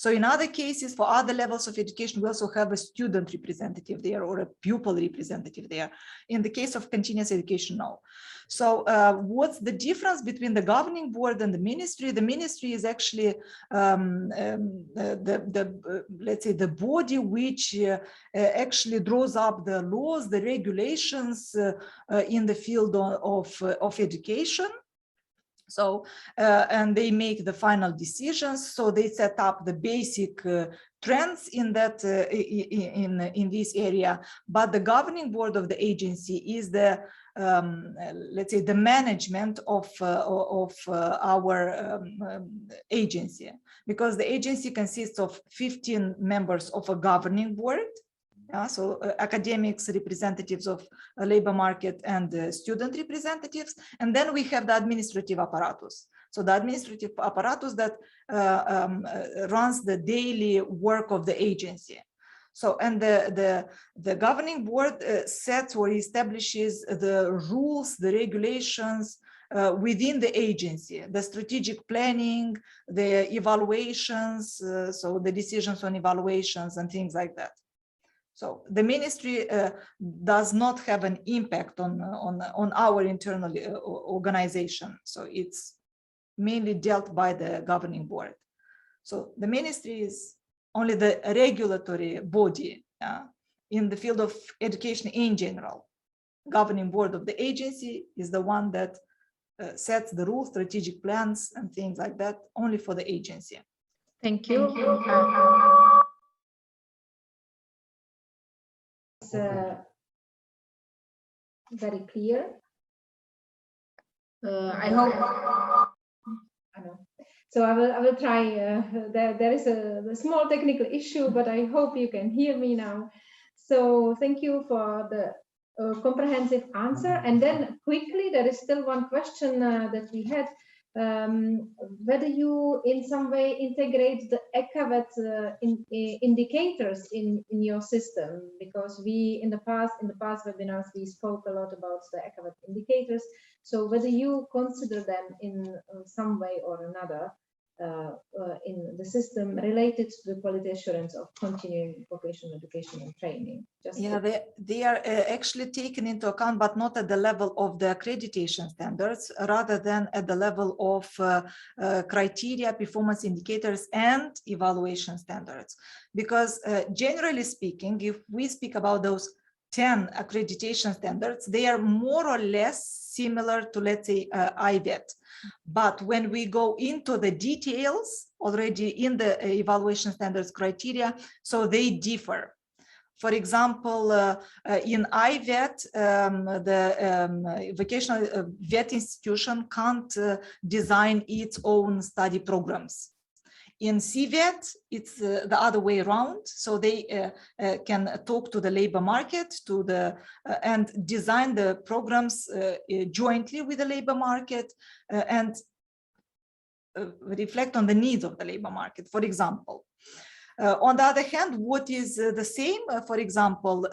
Speaker 4: So in other cases, for other levels of education, we also have a student representative there or a pupil representative there. In the case of continuous education, no. So what's the difference between the governing board and the ministry? The ministry is actually let's say the body which actually draws up the laws, the regulations in the field of education. So, and they make the final decisions. So they set up the basic trends in that in this area. But the governing board of the agency is the let's say the management of our agency, because the agency consists of 15 members of a governing board. So academics, representatives of labor market, and student representatives. And then we have the administrative apparatus. So the administrative apparatus that runs the daily work of the agency. So, and the governing board sets or establishes the rules, the regulations within the agency, the strategic planning, the evaluations, so the decisions on evaluations and things like that. So the ministry does not have an impact on our internal organization. So it's mainly dealt by the governing board. So the ministry is only the regulatory body in the field of education in general. Governing board of the agency is the one that sets the rules, strategic plans, and things like that, only for the agency.
Speaker 6: Thank you. It's very clear. I hope. I know. So I will try. There is a small technical issue, but I hope you can hear me now. So thank you for the comprehensive answer. And then quickly, there is still one question that we had. Whether you in some way integrate the Accreditation indicators in your system, because we in the past webinars we spoke a lot about the Accreditation indicators. So whether you consider them in some way or another in the system related to the quality assurance of continuing vocational education and training.
Speaker 4: They are actually taken into account, but not at the level of the accreditation standards, rather than at the level of criteria, performance indicators, and evaluation standards. Because generally speaking, if we speak about those 10 accreditation standards, they are more or less similar to, let's say, CVET. But when we go into the details already in the evaluation standards criteria, so they differ. For example, in CVET, the vocational VET institution can't design its own study programs. In CVET, it's the other way around. So they can talk to the labor market and design the programs jointly with the labor market and reflect on the needs of the labor market, for example. On the other hand, what is the same, for example,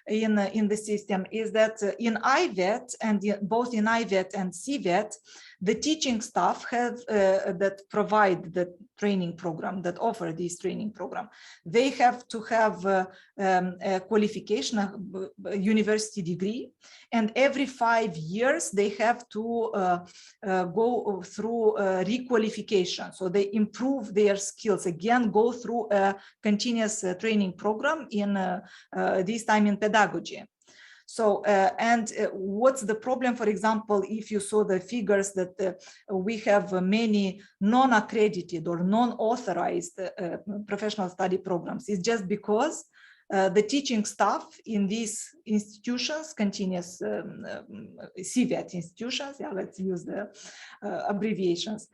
Speaker 4: in the system is that in CVET, and both in CVET and CVET, the teaching staff have that provide the training program, that offer this training program. They have to have a qualification, a university degree, and every 5 years they have to go through requalification. So they improve their skills, again, go through a continuous training program in this time in pedagogy. So, what's the problem, for example, if you saw the figures that we have many non-accredited or non-authorized professional study programs, it's just because the teaching staff in these institutions, continuous CVET institutions, let's use the abbreviations,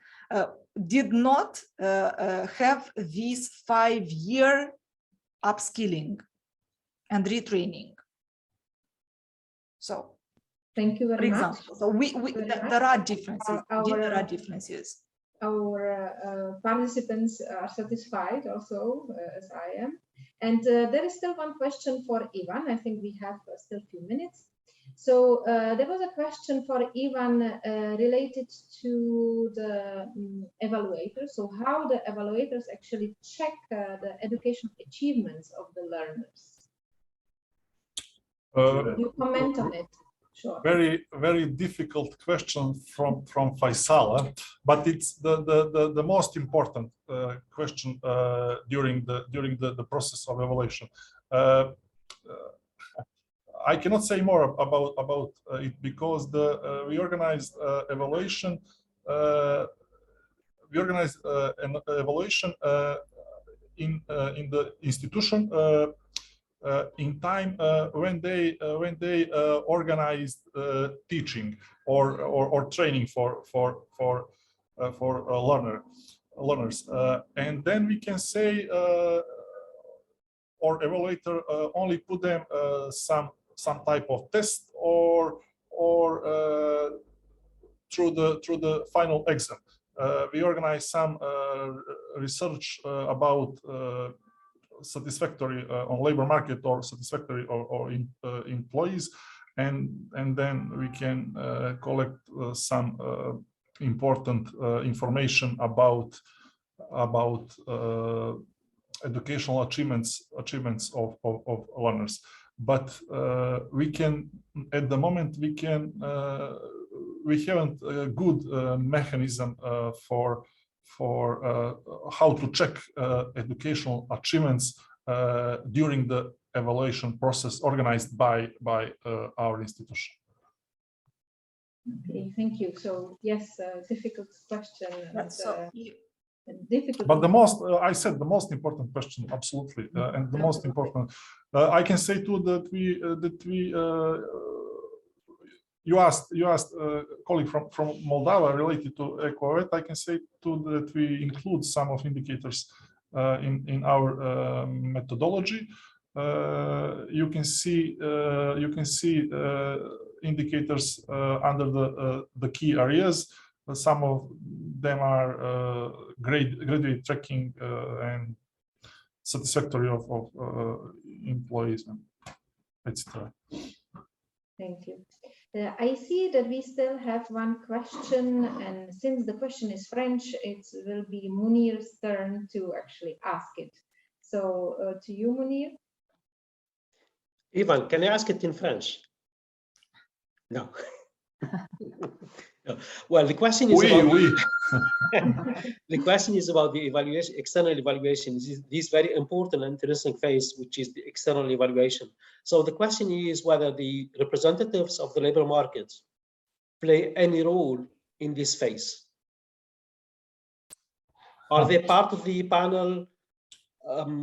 Speaker 4: did not have this 5-year upskilling and retraining. So,
Speaker 6: thank you very much.
Speaker 4: So there are differences.
Speaker 6: Our participants are satisfied also, as I am. And there is still one question for Ivan. I think we have still a few minutes. So there was a question for Ivan related to the evaluators. So how the evaluators actually check the educational achievements of the learners. Could you comment on it? Sure.
Speaker 5: Very difficult question from Faisal, but it's the most important question during the process of evaluation. I cannot say more about it because we organized evaluation. We organized an evaluation in the institution in time when they organized teaching or training for learners, and then we can say or evaluator only put them some type of test or through the final exam. We organize some research about satisfactory on labor market or satisfactory or employees, and then we can collect some important information about educational achievements of learners. But we can, at the moment, we haven't a good mechanism for how to check educational achievements during the evaluation process organized by our institution.
Speaker 6: Okay, thank you. So yes, difficult question. Difficult.
Speaker 5: But the most, I said, the most important question, absolutely, and the most important. I can say too that we you asked a colleague from Moldova related to CVET. I can say too that we include some of indicators in our methodology. You can see indicators under the key areas. Some of them are graduate tracking and satisfactory of employees, etc.
Speaker 6: Thank you. I see that we still have one question, and since the question is French, it will be Munir's turn to actually ask it. So to you, Munir.
Speaker 3: Ivan, can I ask it in French? No. No. Well, the question is the question is about the evaluation, external evaluation. This very important and interesting phase, which is the external evaluation. So the question is whether the representatives of the labor market play any role in this phase. Are they part of the panel?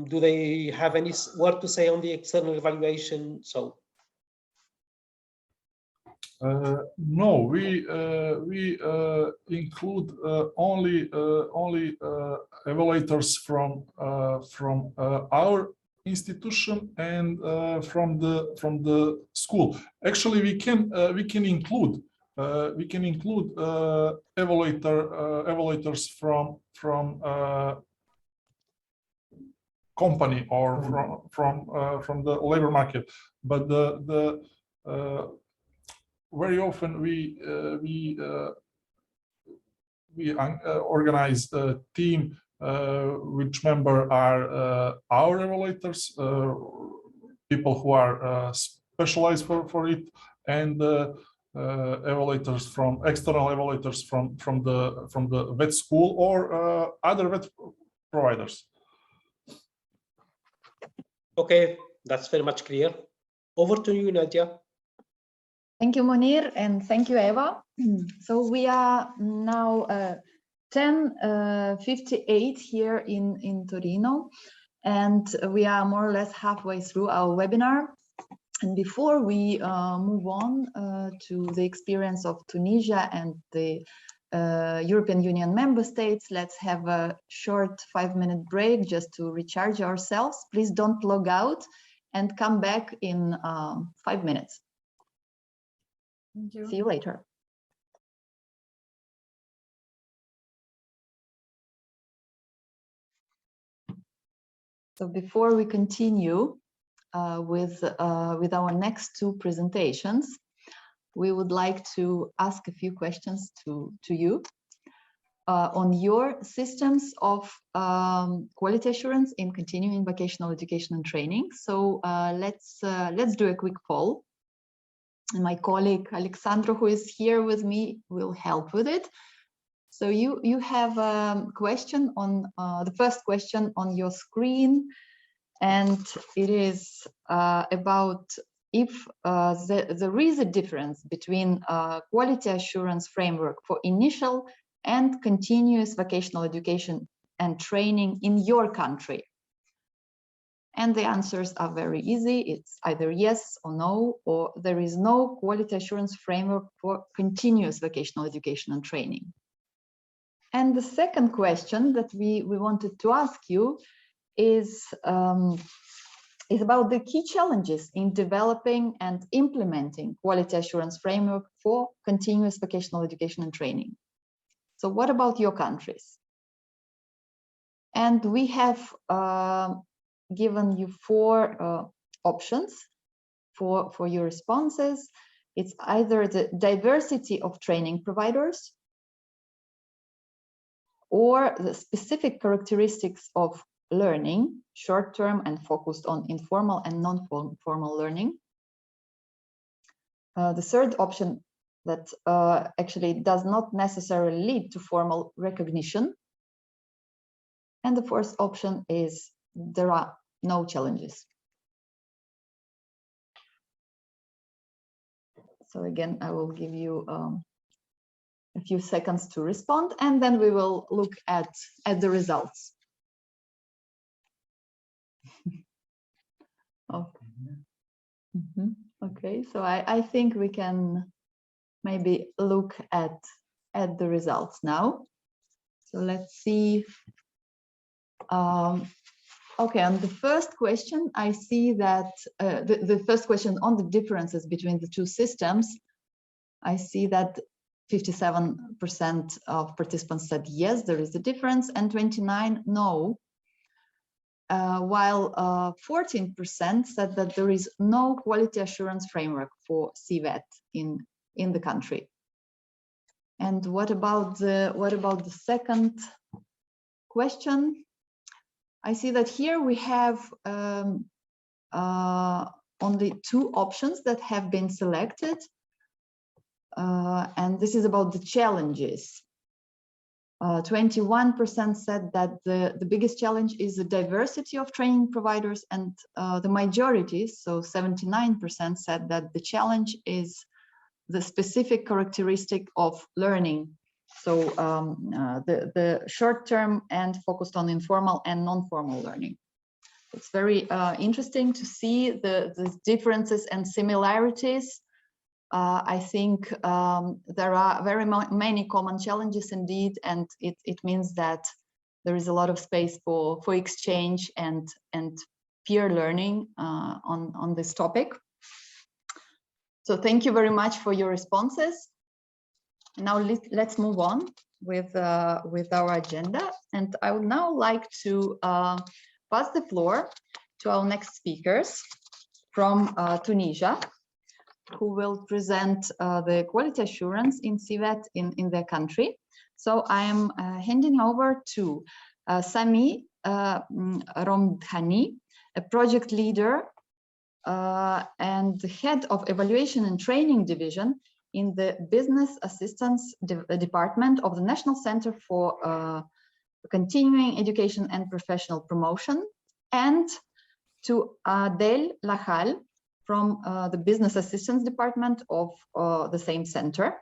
Speaker 3: Do they have any word to say on the external evaluation? So.
Speaker 5: No, we include only evaluators from our institution and from the school. Actually, we can include evaluators from company or from the labor market, but very often we organize a team which member are our evaluators, people who are specialized for it, and evaluators from external evaluators from the vet school or other vet providers.
Speaker 3: Okay, that's very much clear. Over to you, Nadia.
Speaker 1: Thank you, Munir, and thank you, Eva. So we are now 10:58 here in Torino, and we are more or less halfway through our webinar. And before we move on to the experience of Tunisia and the European Union member states, let's have a short 5-minute break just to recharge ourselves. Please don't log out and come back in 5 minutes.
Speaker 4: Thank you.
Speaker 1: See you later. So before we continue with our next two presentations, we would like to ask a few questions to you on your systems of quality assurance in continuing vocational education and training. So let's do a quick poll. And my colleague Alexandro, who is here with me, will help with it. So you have a question on the first question on your screen, and it is about if there is a difference between quality assurance framework for initial and continuous vocational education and training in your country. And the answers are very easy. It's either yes or no, or there is no quality assurance framework for continuous vocational education and training. And the second question that we wanted to ask you is about the key challenges in developing and implementing quality assurance framework for continuous vocational education and training. So what about your countries? And we have given you 4 options for your responses. It's either the diversity of training providers, or the specific characteristics of learning, short-term and focused on informal and non-formal learning. The third option that actually does not necessarily lead to formal recognition. And the fourth option is there are no challenges. So again, I will give you a few seconds to respond, and then we will look at the results. Okay, so I think we can maybe look at the results now. So let's see. Okay, on the first question, I see that the first question on the differences between the two systems, I see that 57% of participants said yes, there is a difference, and 29% no. While 14% said that there is no quality assurance framework for CVET in the country. And what about the second question? I see that here we have only 2 options that have been selected, and this is about the challenges. 21% said that the biggest challenge is the diversity of training providers, and the majority, so 79%, said that the challenge is the specific characteristic of learning. So the short-term and focused on informal and non-formal learning. It's very interesting to see the differences and similarities. I think there are very many common challenges indeed, and it means that there is a lot of space for exchange and peer learning on this topic. So thank you very much for your responses. Now let's move on with our agenda, and I would now like to pass the floor to our next speakers from Tunisia, who will present the quality assurance in CVET in their country. So I am handing over to Sami Romdhani, a project leader and the head of evaluation and training division in the business assistance department of the National Center for Continuing Education and Professional Promotion, and to Adel Lachal from the business assistance department of the same center.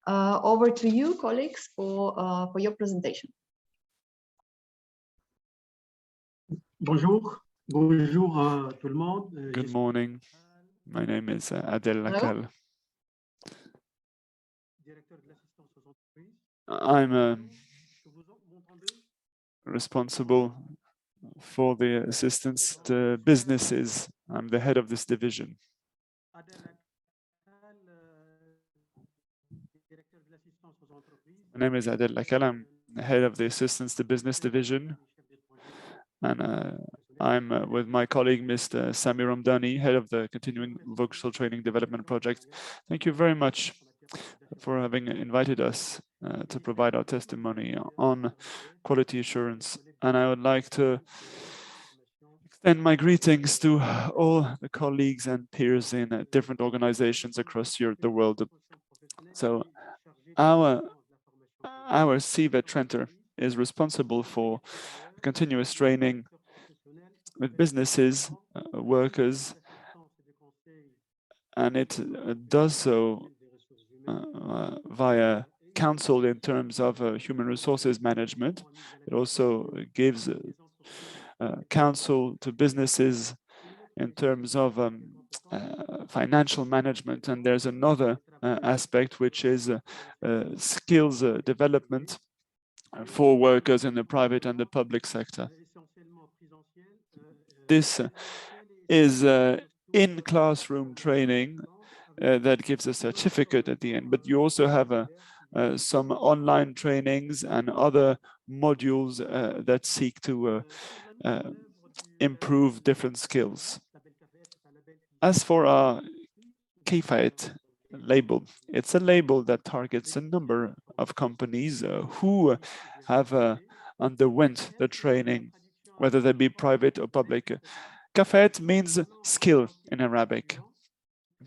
Speaker 1: Over to you, colleagues, for your presentation.
Speaker 7: Bonjour. Bonjour tout le monde.
Speaker 8: Good morning. My name is Adel Lachal. I'm responsible for the assistance to businesses. I'm the head of this division. My name is Adel Lachal. I'm the head of the assistance to business division, and I'm with my colleague, Mr. Sami Ramdani, head of the Continuing Vocational Training Development Project. Thank you very much for having invited us to provide our testimony on quality assurance. And I would like to extend my greetings to all the colleagues and peers in different organizations across the world. So our CVET Center is responsible for continuous training with businesses, workers, and it does so via counsel in terms of human resources management. It also gives counsel to businesses in terms of financial management. And there's another aspect, which is skills development for workers in the private and the public sector. This is in classroom training that gives a certificate at the end, but you also have some online trainings and other modules that seek to improve different skills. As for our Kpis label, it's a label that targets a number of companies who have underwent the training, whether they be private or public. Kpis means skill in Arabic.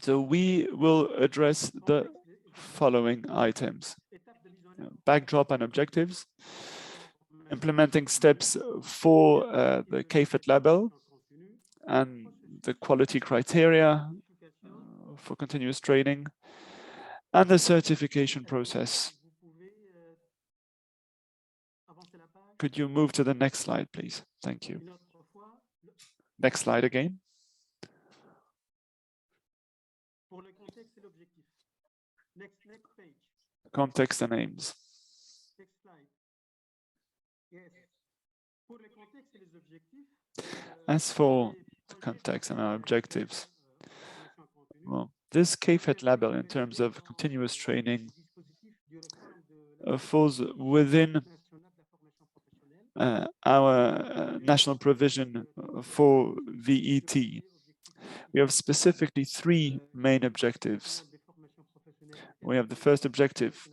Speaker 8: So we will address the following items: backdrop and objectives, implementing steps for the Kpis label and the quality criteria for continuous training, and the certification process. Could you move to the next slide, please? Thank you. Next slide again. Context and aims. As for the context and our objectives, well, this Kpis label in terms of continuous training falls within our national provision for VET. We have specifically three main objectives. We have the first objective,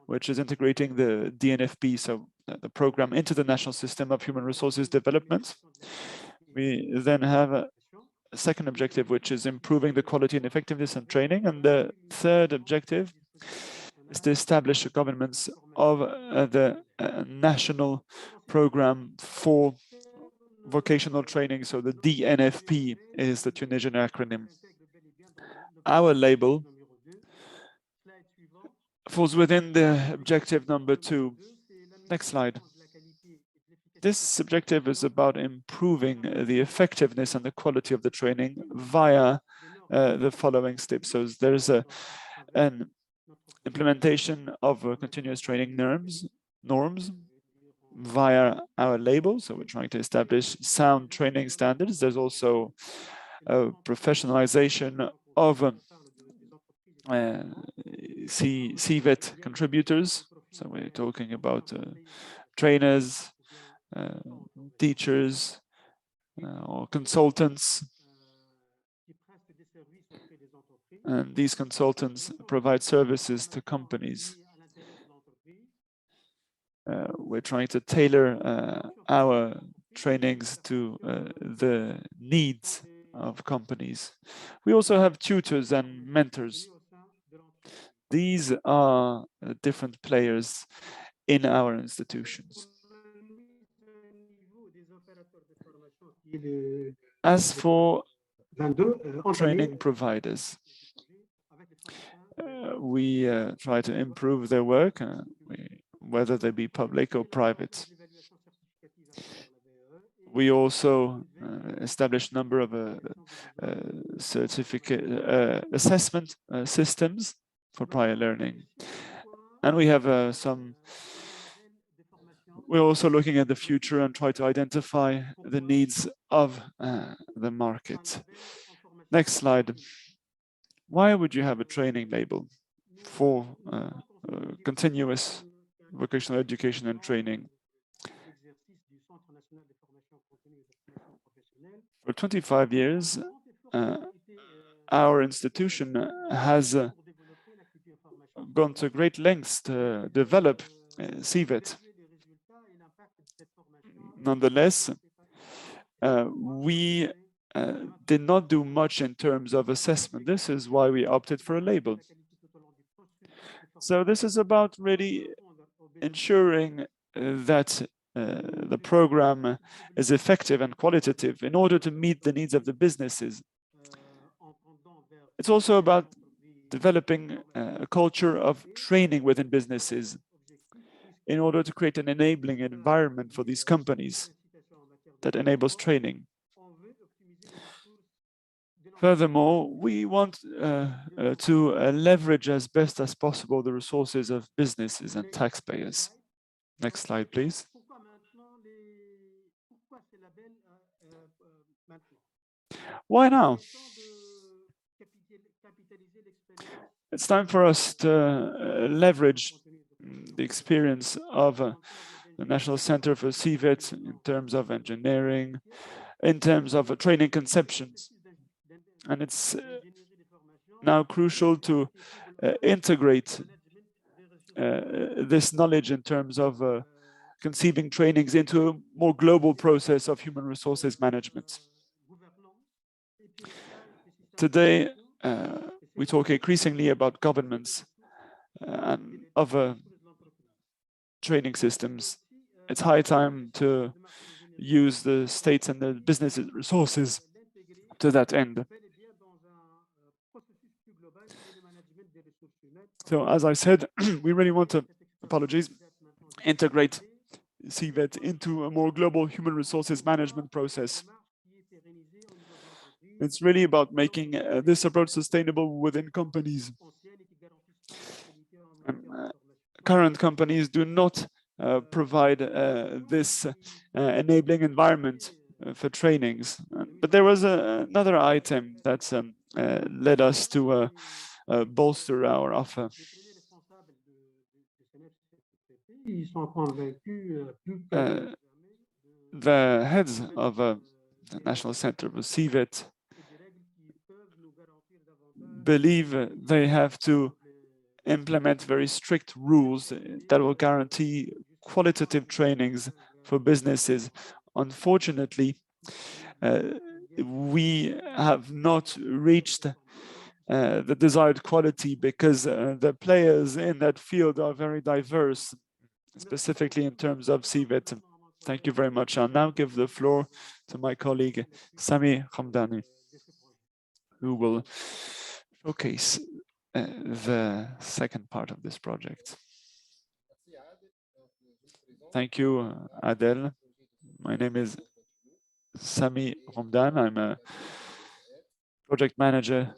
Speaker 8: which is integrating the DNFP, so the program, into the national system of human resources development. We then have a second objective, which is improving the quality and effectiveness and training. And the third objective is to establish a governance of the national program for vocational training. So the DNFP is the Tunisian acronym. Our label falls within the objective number 2. Next slide. This objective is about improving the effectiveness and the quality of the training via the following steps. So there's an implementation of continuous training norms via our label. So we're trying to establish sound training standards. There's also a professionalization of CVET contributors. So we're talking about trainers, teachers, or consultants. And these consultants provide services to companies. We're trying to tailor our trainings to the needs of companies. We also have tutors and mentors. These are different players in our institutions. As for training providers, we try to improve their work, whether they be public or private. We also establish a number of certificate assessment systems for prior learning. And we have we're also looking at the future and try to identify the needs of the market. Next slide. Why would you have a training label for continuous vocational education and training? For 25 years, our institution has gone to great lengths to develop CVET. Nonetheless, we did not do much in terms of assessment. This is why we opted for a label. So this is about really ensuring that the program is effective and qualitative in order to meet the needs of the businesses. It's also about developing a culture of training within businesses in order to create an enabling environment for these companies that enables training. Furthermore, we want to leverage as best as possible the resources of businesses and taxpayers. Next slide, please. Why now? It's time for us to leverage the experience of the National Center for CVET in terms of engineering, in terms of training conceptions. And it's now crucial to integrate this knowledge in terms of conceiving trainings into a more global process of human resources management. Today, we talk increasingly about governments and other training systems. It's high time to use the states and the business resources to that end. So, as I said, we really want to, integrate CVET into a more global human resources management process. It's really about making this approach sustainable within companies. Current companies do not provide this enabling environment for trainings. But there was another item that led us to bolster our offer. The heads of the National Center for CVET believe they have to implement very strict rules that will guarantee qualitative trainings for businesses. Unfortunately, we have not reached the desired quality because the players in that field are very diverse, specifically in terms of CVET. Thank you very much. I'll now give the floor to my colleague, Sami Hamdani, who will showcase the second part of this project. Thank you, Adel. My name is Sami Hamdan. I'm a project manager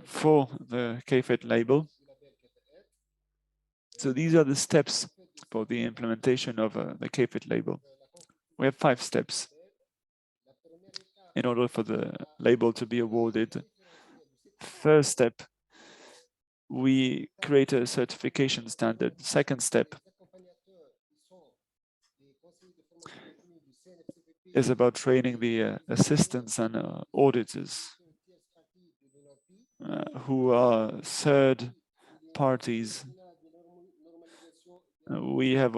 Speaker 8: for the Kpis label. So these are the steps for the implementation of the Kpis label. We have 5 steps in order for the label to be awarded. First step, we create a certification standard. Second step is about training the assistants and auditors who are third parties. We have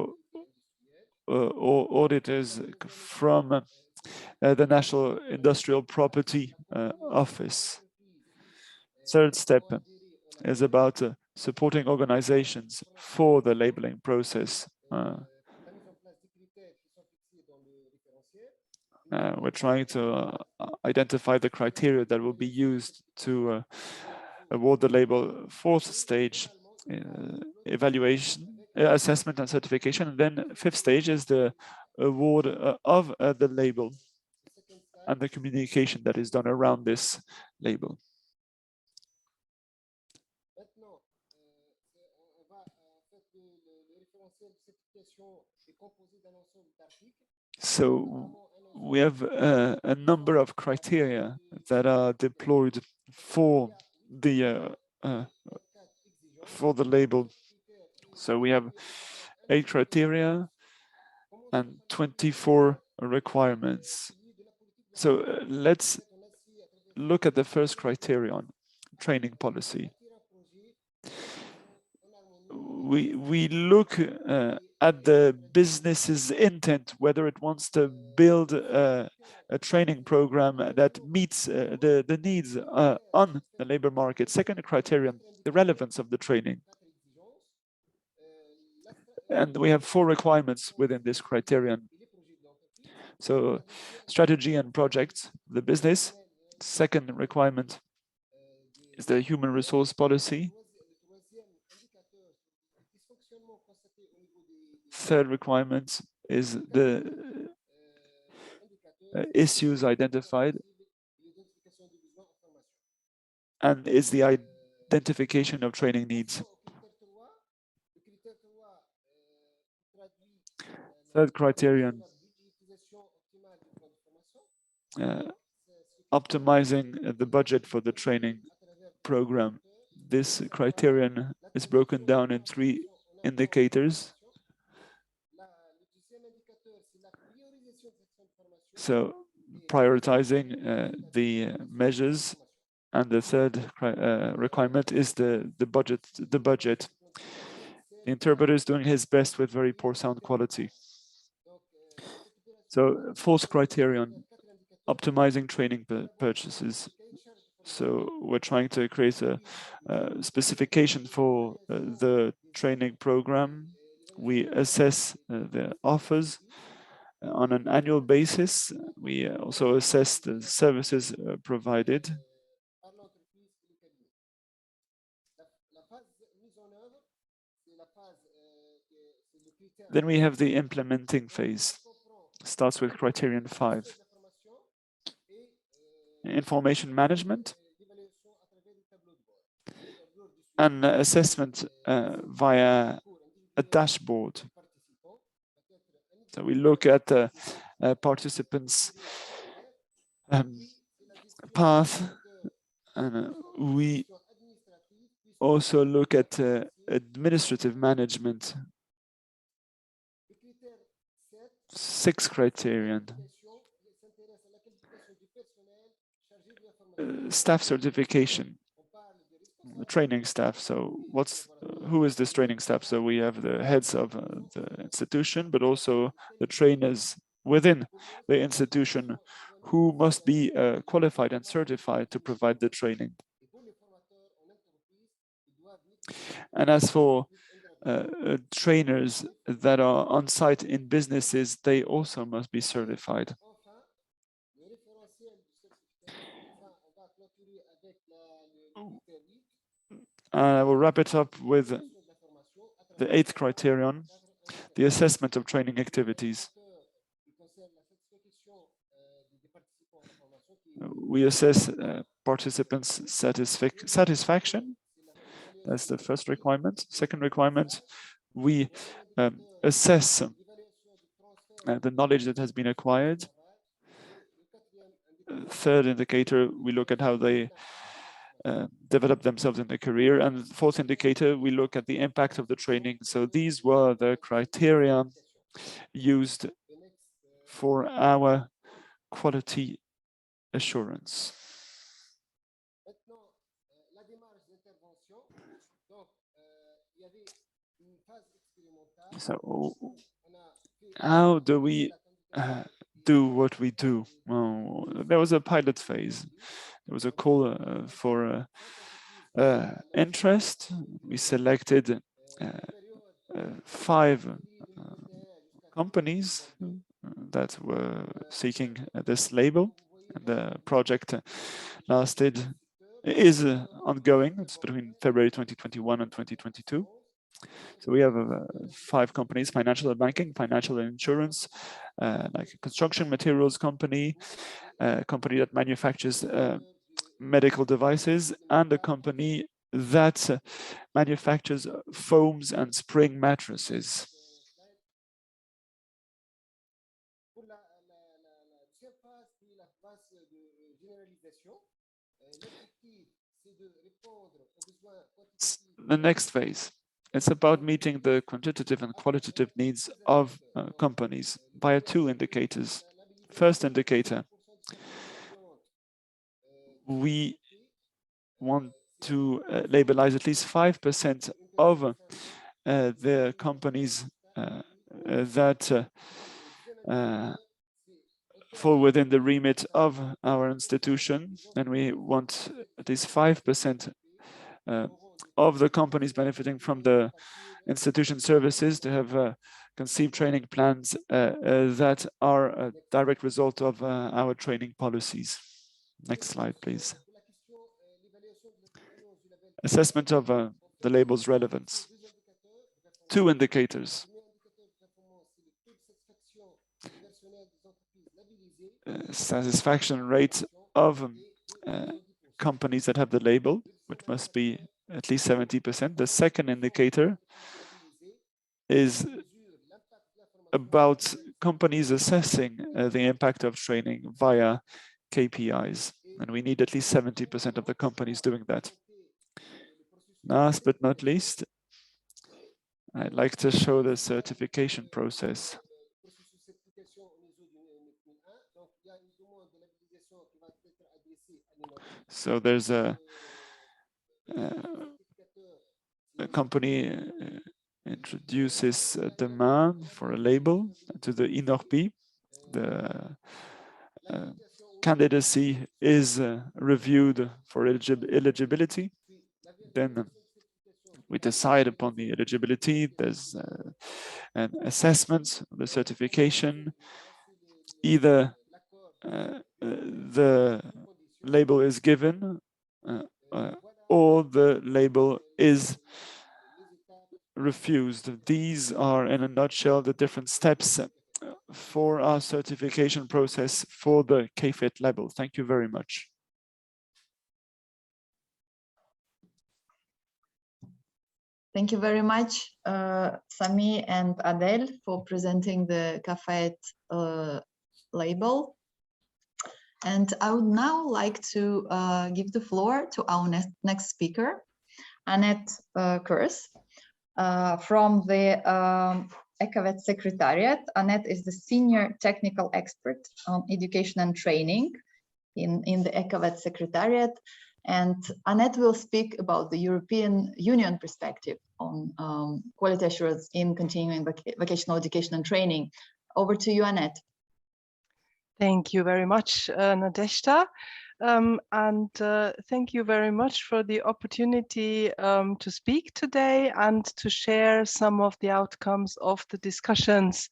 Speaker 8: auditors from the National Industrial Property Office. Third step is about supporting organizations for the labeling process. We're trying to identify the criteria that will be used to award the label. Fourth stage, evaluation, assessment and certification. And then fifth stage is the award of the label and the communication that is done around this label. So we have a number of criteria that are deployed for the label. So we have 8 criteria and 24 requirements. So let's look at the first criterion, training policy. We look at the business's intent, whether it wants to build a training program that meets the needs on the labor market. Second criterion, the relevance of the training. And we have 4 requirements within this criterion. So strategy and projects, the business. Second requirement is the human resource policy. Third requirement is the issues identified, and is the identification of training needs. Third criterion, optimizing the budget for the training program. This criterion is broken down in 3 indicators. So prioritizing the measures, and the third requirement is the budget. The interpreter is doing his best with very poor sound quality. So fourth criterion, optimizing training purchases. So we're trying to create a specification for the training program. We assess the offers on an annual basis. We also assess the services provided. Then we have the implementing phase. Starts with criterion 5. Information management and assessment via a dashboard. So we look at the participants' path, and we also look at administrative management. 6th criterion. Staff certification, the training staff. So who is this training staff? So we have the heads of the institution, but also the trainers within the institution who must be qualified and certified to provide the training. And as for trainers that are on site in businesses, they also must be certified. I will wrap it up with the 8th criterion, the assessment of training activities. We assess participants' satisfaction. That's the first requirement. Second requirement, we assess the knowledge that has been acquired. Third indicator, we look at how they develop themselves in their career. And the fourth indicator, we look at the impact of the training. So these were the criteria used for our quality assurance. So how do we do what we do? Well, there was a pilot phase. There was a call for interest. We selected 5 companies that were seeking this label. And the project is ongoing. It's between February 2021 and 2022. So we have 5 companies: financial and banking, financial and insurance, like a construction materials company, a company that manufactures medical devices, and a company that manufactures foams and spring mattresses. The next phase, it's about meeting the quantitative and qualitative needs of companies via 2 indicators. First indicator, we want to labelize at least 5% of the companies that fall within the remit of our institution, and we want at least 5% of the companies benefiting from the institution services to have conceived training plans that are a direct result of our training policies. Next slide, please. Assessment of the label's relevance. 2 indicators. Satisfaction rate of companies that have the label, which must be at least 70%. The second indicator is about companies assessing the impact of training via KPIs, and we need at least 70% of the companies doing that. Last but not least, I'd like to show the certification process. So there's a company introduces a demand for a label to the INORPI. The candidacy is reviewed for eligibility. Then we decide upon the eligibility. There's an assessment of the certification. Either the label is given or the label is refused. These are, in a nutshell, the different steps for our certification process for the CVET label. Thank you very much.
Speaker 1: Thank you very much, Sami and Adel, for presenting the CVET label. And I would now like to give the floor to our next speaker, Annette Kurs, from the CVET Secretariat. Annette is the Senior Technical Expert on Education and Training in the CVET Secretariat. And Annette will speak about the European Union perspective on quality assurance in continuing vocational education and training. Over to you, Annette.
Speaker 9: Thank you very much, Nadezhda. Thank you very much for the opportunity to speak today and to share some of the outcomes of the discussions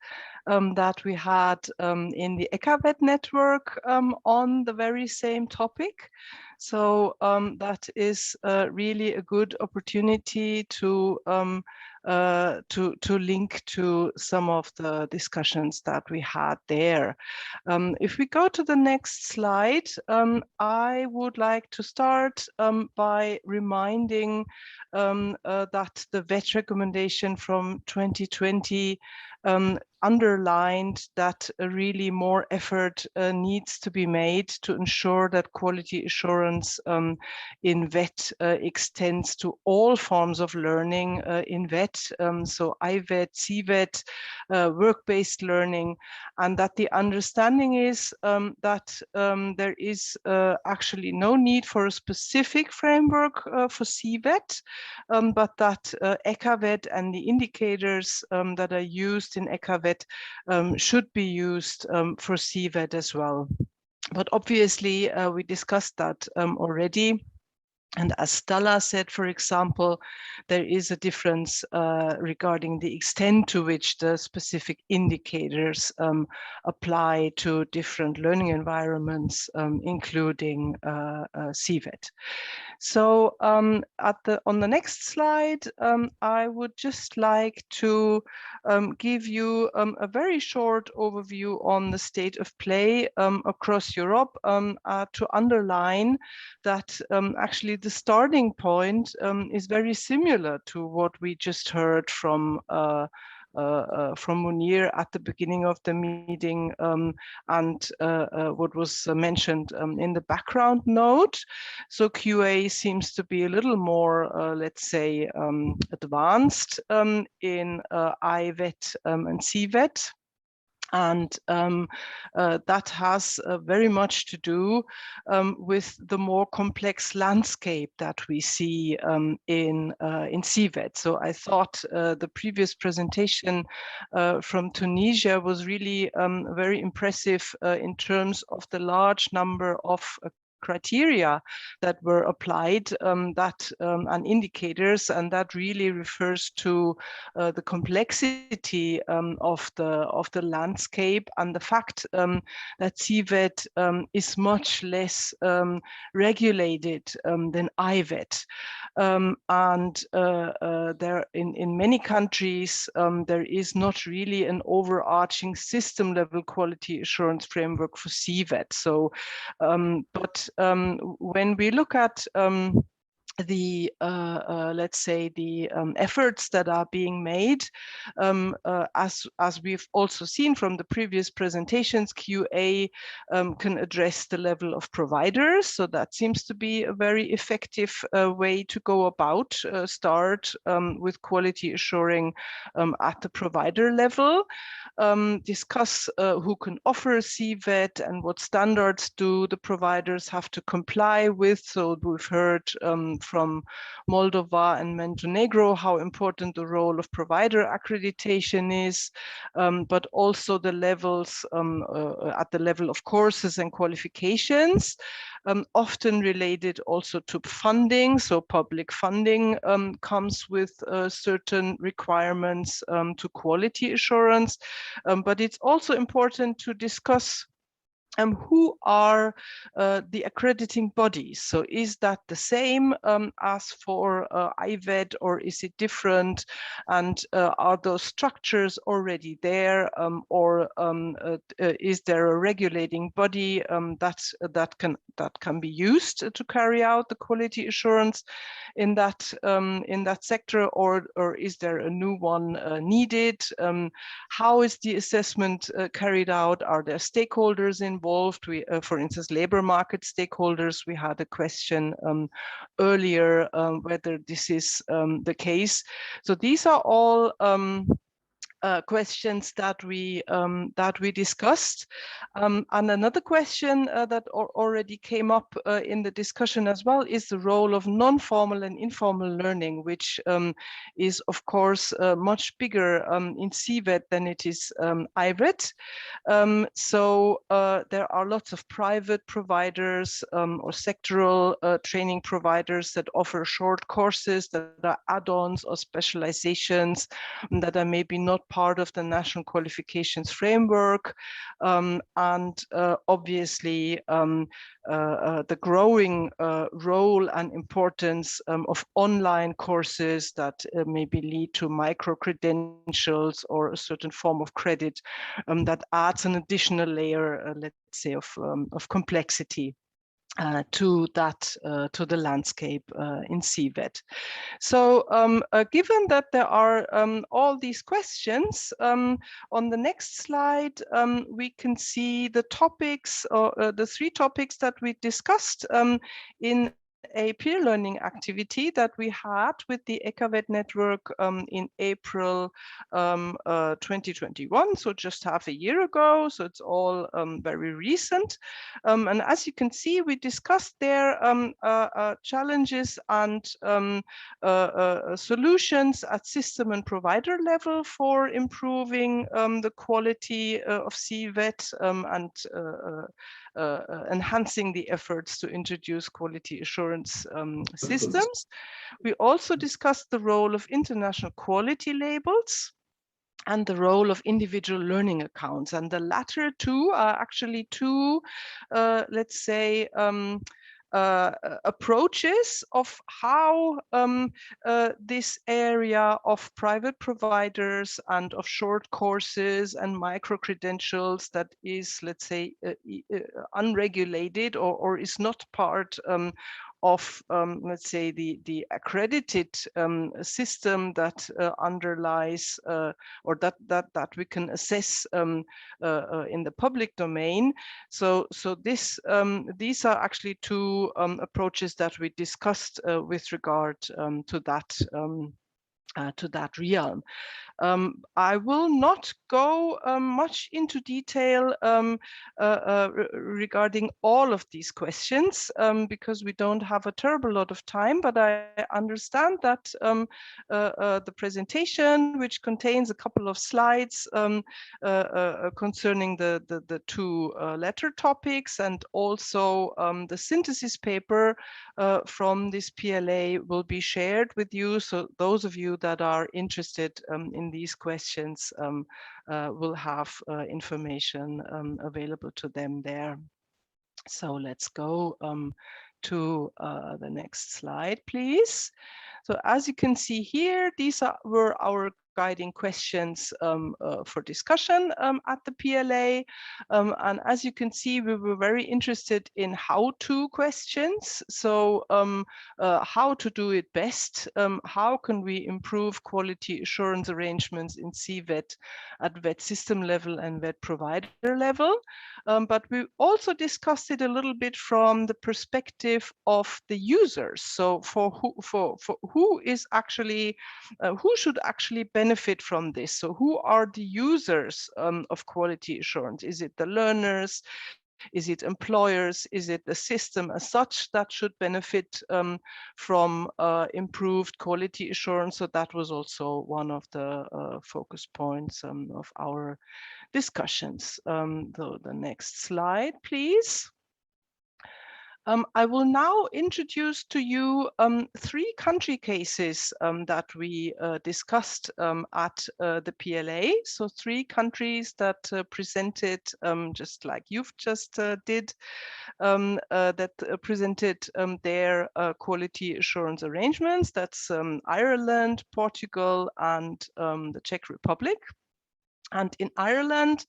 Speaker 9: that we had in the CVET network on the very same topic. So that is really a good opportunity to link to some of the discussions that we had there. If we go to the next slide, I would like to start by reminding that the VET recommendation from 2020 underlined that really more effort needs to be made to ensure that quality assurance in VET extends to all forms of learning in VET, so IVET, CVET, work-based learning, and that the understanding is that there is actually no need for a specific framework for CVET, but that ECAVET and the indicators that are used in ECAVET should be used for CVET as well. But obviously, we discussed that already. And as Stella said, for example, there is a difference regarding the extent to which the specific indicators apply to different learning environments, including CVET. So on the next slide, I would just like to give you a very short overview on the state of play across Europe to underline that actually the starting point is very similar to what we just heard from Munir at the beginning of the meeting and what was mentioned in the background note. So QA seems to be a little more, let's say, advanced in IVET and CVET. And that has very much to do with the more complex landscape that we see in CVET. So I thought the previous presentation from Tunisia was really very impressive in terms of the large number of criteria that were applied and indicators, and that really refers to the complexity of the landscape and the fact that CVET is much less regulated than IVET. And there in many countries there is not really an overarching system level quality assurance framework for CVET. So but when we look at the let's say the efforts that are being made, as we've also seen from the previous presentations, QA can address the level of providers. So that seems to be a very effective way to go about start with quality assuring at the provider level. Discuss who can offer CVET and what standards do the providers have to comply with. So we've heard from Moldova and Montenegro how important the role of provider accreditation is, but also the levels at the level of courses and qualifications, often related also to funding. So public funding comes with certain requirements to quality assurance, but it's also important to discuss who are the accrediting bodies. So is that the same as for IVET, or is it different? And are those structures already there, or is there a regulating body that can be used to carry out the quality assurance in that sector, or is there a new one needed? How is the assessment carried out? Are there stakeholders involved? We, for instance, labor market stakeholders. We had a question earlier whether this is the case. So these are all questions that we discussed, and another question that already came up in the discussion as well is the role of non-formal and informal learning, which is of course much bigger in CVET than it is IVET. So there are lots of private providers or sectoral training providers that offer short courses that are add-ons or specializations that are maybe not part of the national qualifications framework, and obviously the growing role and importance of online courses that maybe lead to micro credentials or a certain form of credit that adds an additional layer, let's say, of complexity to the landscape in CVET. So given that there are all these questions, on the next slide we can see the topics, or the 3 topics that we discussed in a peer learning activity that we had with the ECAVET network in April 2021, so just half a year ago. So it's all very recent. And as you can see, we discussed there challenges and solutions at system and provider level for improving the quality of CVET and enhancing the efforts to introduce quality assurance systems. We also discussed the role of international quality labels and the role of individual learning accounts. And the latter two are actually two, let's say, approaches of how this area of private providers and of short courses and micro credentials that is, let's say, unregulated or is not part of, let's say, the accredited system that underlies or that we can assess in the public domain. So these are actually 2 approaches that we discussed with regard to that to that realm. I will not go much into detail regarding all of these questions because we don't have a terrible lot of time, but I understand that the presentation, which contains a couple of slides concerning the two letter topics, and also the synthesis paper from this PLA will be shared with you. So those of you that are interested in these questions will have information available to them there. So let's go to the next slide, please. So as you can see here, these were our guiding questions for discussion at the PLA. And as you can see, we were very interested in how-to questions. So how to do it best, how can we improve quality assurance arrangements in CVET at VET system level and VET provider level. But we also discussed it a little bit from the perspective of the users. So for who is actually, who should actually benefit from this? So who are the users of quality assurance? Is it the learners? Is it employers? Is it the system as such that should benefit from improved quality assurance? So that was also one of the focus points of our discussions. The next slide, please. I will now introduce to you 3 country cases that we discussed at the PLA. So 3 countries that presented, just like you've just did, that presented their quality assurance arrangements. That's Ireland, Portugal, and the Czech Republic. And in Ireland,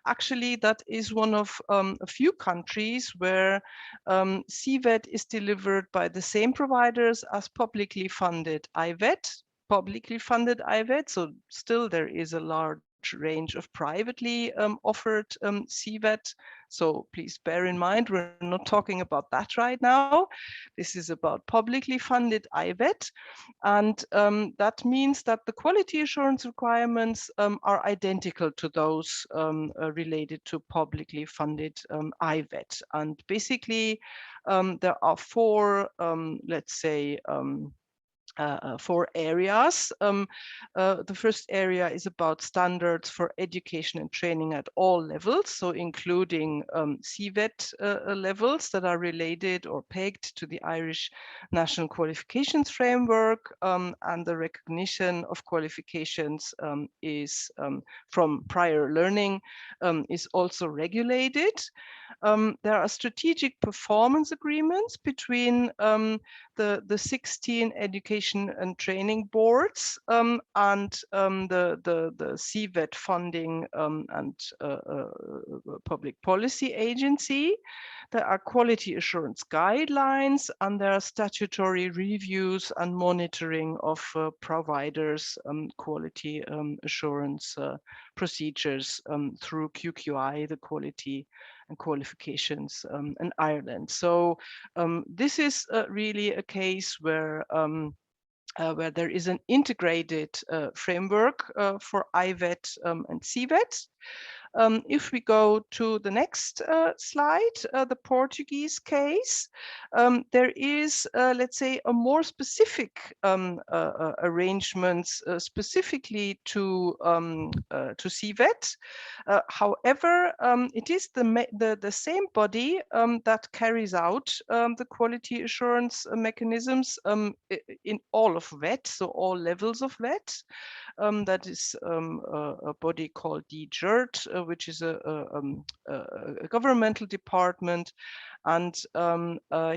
Speaker 9: actually, that is one of a few countries where CVET is delivered by the same providers as publicly funded IVET, So still there is a large range of privately offered CVET. So please bear in mind, we're not talking about that right now. This is about publicly funded IVET. And that means that the quality assurance requirements are identical to those related to publicly funded IVET. And basically, there are 4, let's say, 4 areas. The first area is about standards for education and training at all levels, so including CVET levels that are related or pegged to the Irish National Qualifications Framework, and the recognition of qualifications is from prior learning is also regulated. There are strategic performance agreements between the 16 education and training boards and the CVET funding and public policy agency. There are quality assurance guidelines, and there are statutory reviews and monitoring of providers' quality assurance procedures through QQI, the quality and qualifications in Ireland. So this is really a case where there is an integrated framework for IVET and CVET. If we go to the next slide, the Portuguese case, there is, let's say, a more specific arrangements specifically to CVET. However, it is the same body that carries out the quality assurance mechanisms in all of VET, so all levels of VET. That is a body called DGERT, which is a governmental department. And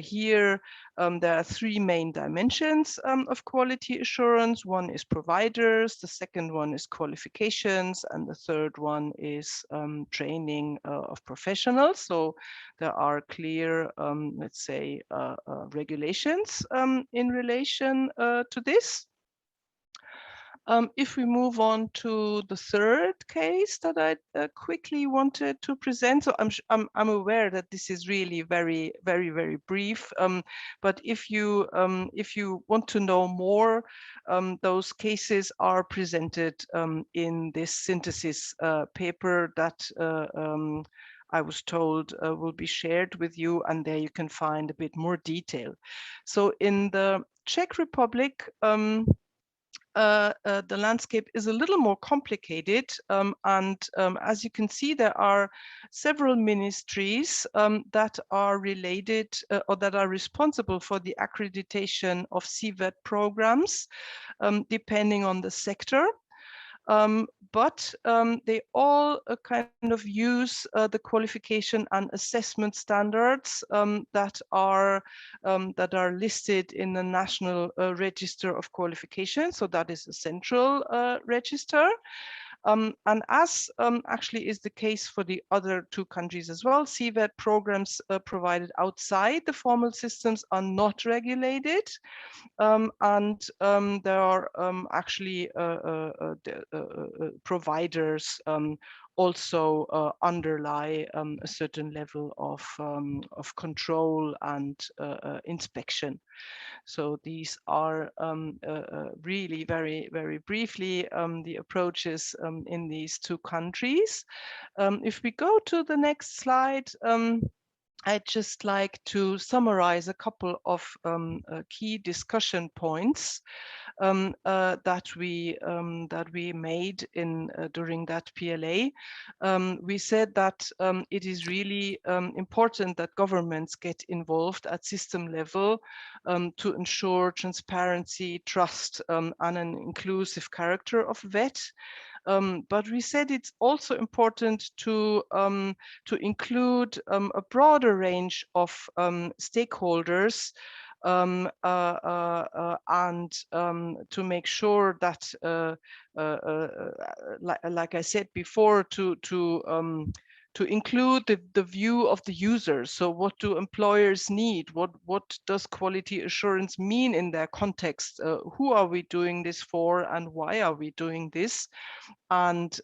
Speaker 9: here there are 3 main dimensions of quality assurance. One is providers, the second one is qualifications, and the third one is training of professionals. So there are clear, let's say, regulations in relation to this. If we move on to the third case that I quickly wanted to present, so I'm aware that this is really very brief. But if you want to know more, those cases are presented in this synthesis paper that I was told will be shared with you, and there you can find a bit more detail. So in the Czech Republic, the landscape is a little more complicated, and as you can see, there are several ministries that are related or that are responsible for the accreditation of CVET programs, depending on the sector. But they all kind of use the qualification and assessment standards that are listed in the National Register of Qualifications. So that is a central register. And as actually is the case for the other two countries as well, CVET programs provided outside the formal systems are not regulated. And there are actually providers also underlie a certain level of control and inspection. So these are really very briefly the approaches in these two countries. If we go to the next slide, I'd just like to summarize a couple of key discussion points that we made in during that PLA. We said that it is really important that governments get involved at system level to ensure transparency, trust, and an inclusive character of VET. But we said it's also important to include a broader range of stakeholders and to make sure that, like I said before, to include the view of the user. So what do employers need? What does quality assurance mean in their context? Who are we doing this for, and why are we doing this? And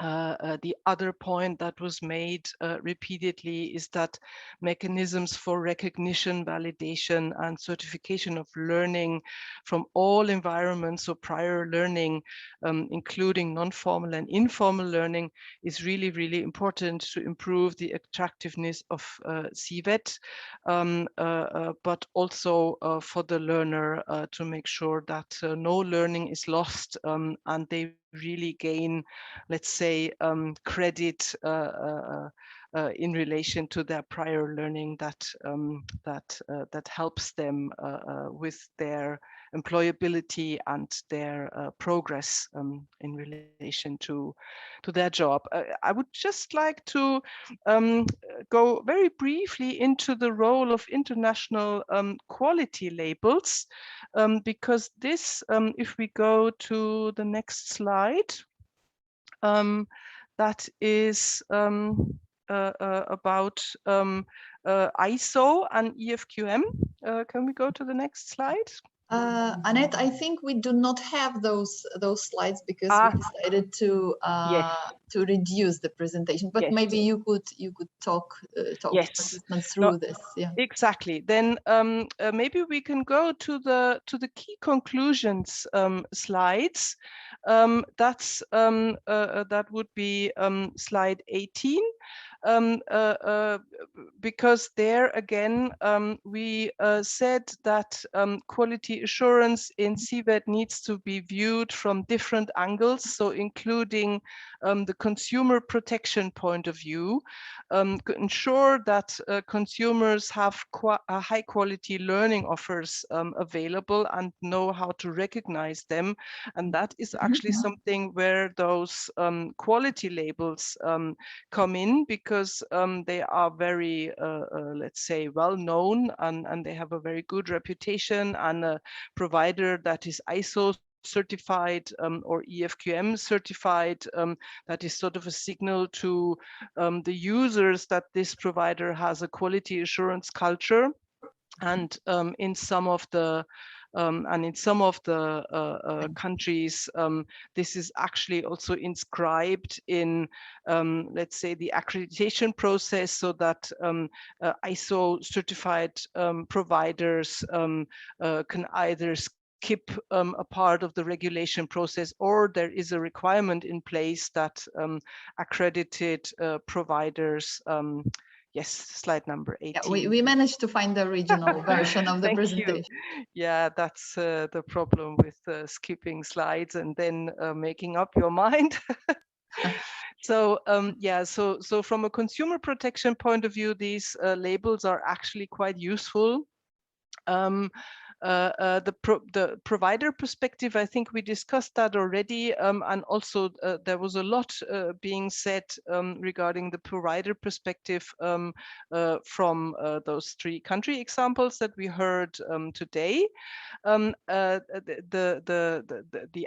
Speaker 9: the other point that was made repeatedly is that mechanisms for recognition, validation, and certification of learning from all environments, so prior learning, including non-formal and informal learning, is really important to improve the attractiveness of CVET, but also for the learner to make sure that no learning is lost and they really gain, let's say, credit in relation to their prior learning that helps them with their employability and their progress in relation to their job. I would just like to go very briefly into the role of international quality labels, because this, if we go to the next slide, that is about ISO and EFQM. Can we go to the next slide?
Speaker 1: Annette, I think we do not have those slides because we decided to reduce the presentation. But maybe you could talk participants through this. Yeah,
Speaker 9: exactly. Then maybe we can go to the key conclusions slides. That would be slide 18. Because there again, we said that quality assurance in CVET needs to be viewed from different angles, so including the consumer protection point of view, ensure that consumers have high quality learning offers available and know how to recognize them. And that is actually something where those quality labels come in, because they are very, let's say, well known, and they have a very good reputation, and a provider that is ISO certified or EFQM certified, that is sort of a signal to the users that this provider has a quality assurance culture. And in some of the and in some of the countries, this is actually also inscribed in, let's say, the accreditation process, so that ISO certified providers can either skip a part of the regulation process, or there is a requirement in place that accredited providers, yes, slide number 18.
Speaker 1: Yeah, we managed to find the original version of the
Speaker 9: Thank
Speaker 1: presentation.
Speaker 9: you. Yeah, that's the problem with skipping slides and then making up your mind. So yeah, so from a consumer protection point of view, these labels are actually quite useful. The provider perspective, I think we discussed that already, and also there was a lot being said regarding the provider perspective from those 3 country examples that we heard today. The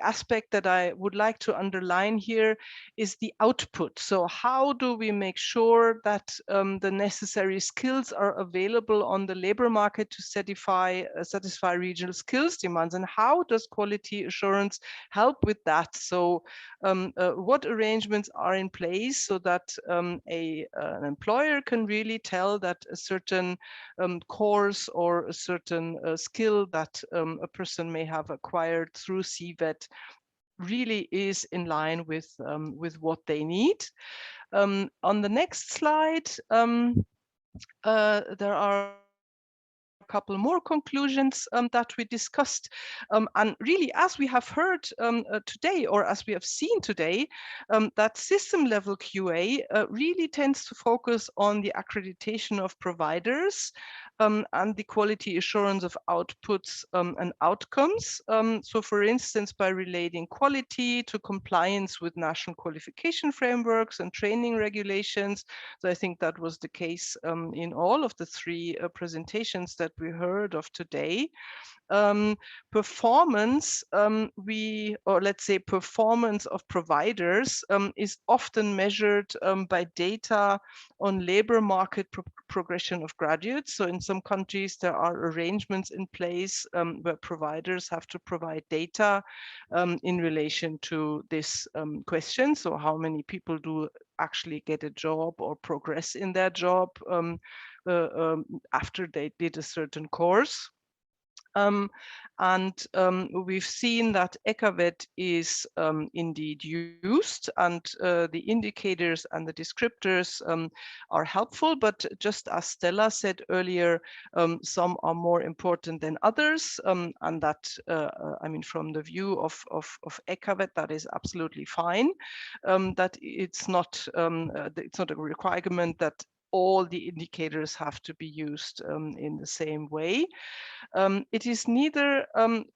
Speaker 9: aspect that I would like to underline here is the output. So how do we make sure that the necessary skills are available on the labor market to satisfy regional skills demands, and how does quality assurance help with that? So what arrangements are in place so that an employer can really tell that a certain course or a certain skill that a person may have acquired through CVET really is in line with what they need. On the next slide, there are a couple more conclusions that we discussed, and really, as we have heard today, or as we have seen today, that system level QA really tends to focus on the accreditation of providers and the quality assurance of outputs and outcomes. So for instance, by relating quality to compliance with national qualification frameworks and training regulations. So I think that was the case in all of the 3 presentations that we heard of today. Performance, performance of providers is often measured by data on labor market progression of graduates. So in some countries, there are arrangements in place where providers have to provide data in relation to this question. So how many people do actually get a job or progress in their job after they did a certain course. We've seen that ECAVET is indeed used, and the indicators and the descriptors are helpful, but just as Stella said earlier, some are more important than others, and that, I mean, from the view of ECAVET, that is absolutely fine. That it's not a requirement that all the indicators have to be used in the same way. It is neither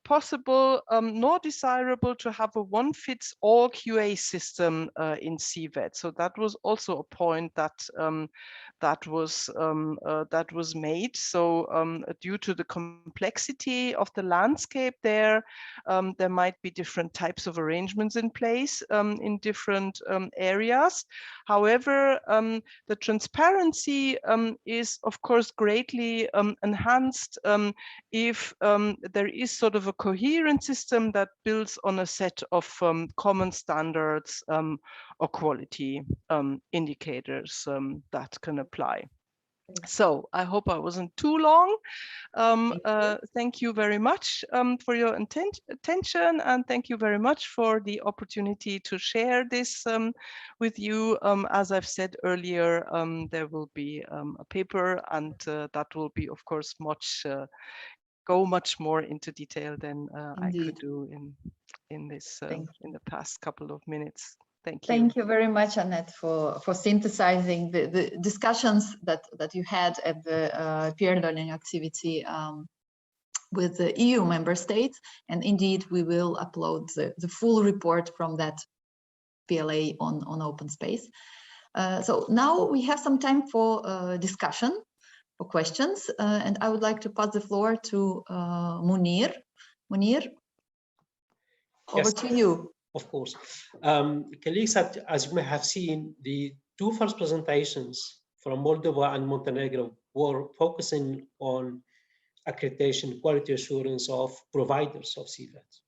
Speaker 9: possible nor desirable to have a one-fits-all QA system in CVET. So that was also a point that was made. So due to the complexity of the landscape there might be different types of arrangements in place in different areas. However, the transparency is of course greatly enhanced if there is sort of a coherent system that builds on a set of common standards or quality indicators that can apply. So I hope I wasn't too long. Thank you very much for your attention, and thank you very much for the opportunity to share this with you. As I've said earlier, there will be a paper, and that will be, of course, go much more into detail than I could do in this in the past couple of minutes. Thank you.
Speaker 1: Thank you very much, Annette, for synthesizing the discussions that you had at the peer learning activity with the EU member states. And indeed, we will upload the full report from that PLA on open space. So now we have some time for discussion, for questions, and I would like to pass the floor to Munir. Munir, over to you.
Speaker 3: Of course. Colleagues, as you may have seen, the 2 first presentations from Moldova and Montenegro were focusing on accreditation, quality assurance of providers of CVET.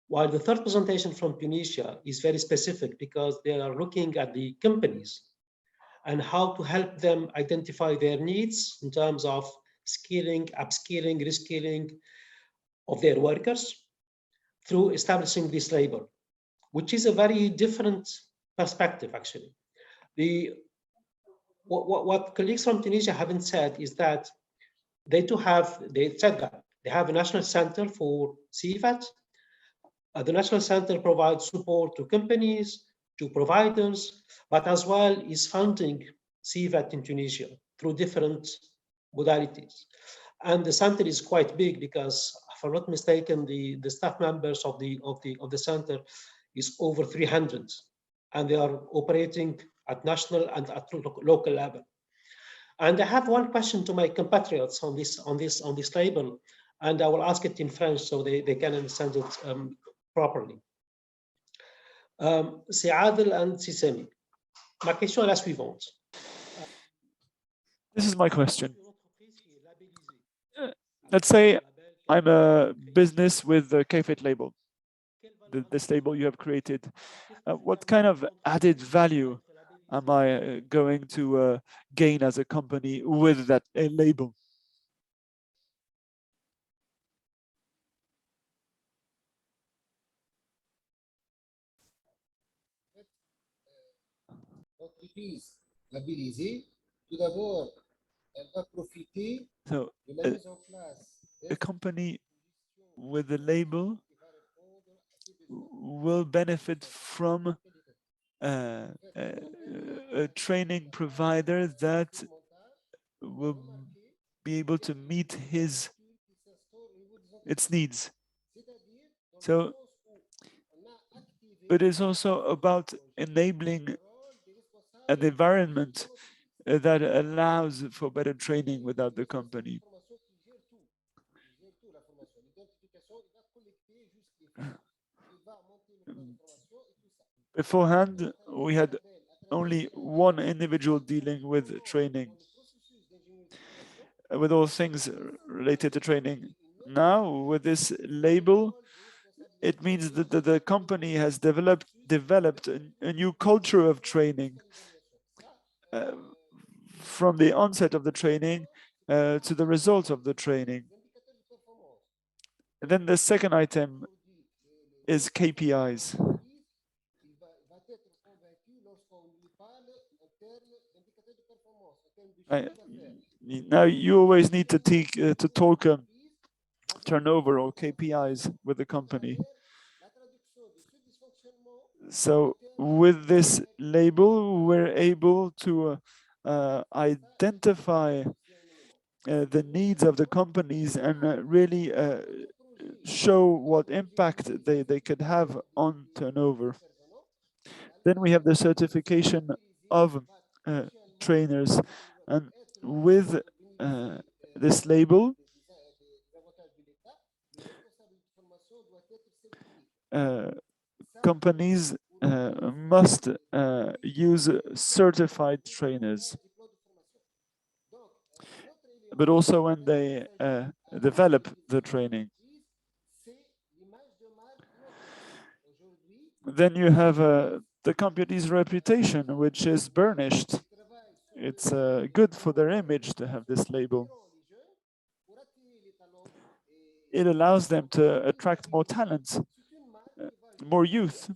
Speaker 3: While the third presentation from Tunisia is very specific because they are looking at the companies and how to help them identify their needs in terms of skilling, upskilling, reskilling of their workers through establishing this label, which is a very different perspective, actually. What colleagues from Tunisia haven't said is that they said that they have a national center for CVET. The national center provides support to companies, to providers, but as well is funding CVET in Tunisia through different modalities. And the center is quite big because, if I'm not mistaken, the staff members of the center is over 300, and they are operating at national and at local level. And I have one question to my compatriots on this label, and I will ask it in French so they can understand it properly. C'est Adel and Sisemi. Ma question est la suivante.
Speaker 8: This is my question. Let's say I'm a business with the Kpis label, this label you have created. What kind of added value am I going to gain as a company with that label?
Speaker 10: L'entreprise labellisée, tout d'abord, elle va profiter
Speaker 8: So
Speaker 10: de la mise en place
Speaker 8: a company with the label will benefit from a training provider that will be able to meet its needs. So, but it's also about enabling an environment that allows for better training without the company. Beforehand, we had only one individual dealing with training, with all things related to training. Now, with this label, it means that the company has developed a new culture of training from the onset of the training to the results of the training. And then the second item is KPIs. Now you always need to talk turnover or KPIs with the company. So with this label, we're able to identify the needs of the companies and really show what impact they could have on turnover. Then we have the certification of trainers, and with this label, companies must use certified trainers. But also when they develop the training. Then you have the company's reputation, which is burnished. It's good for their image to have this label. It allows them to attract more talent, more youth.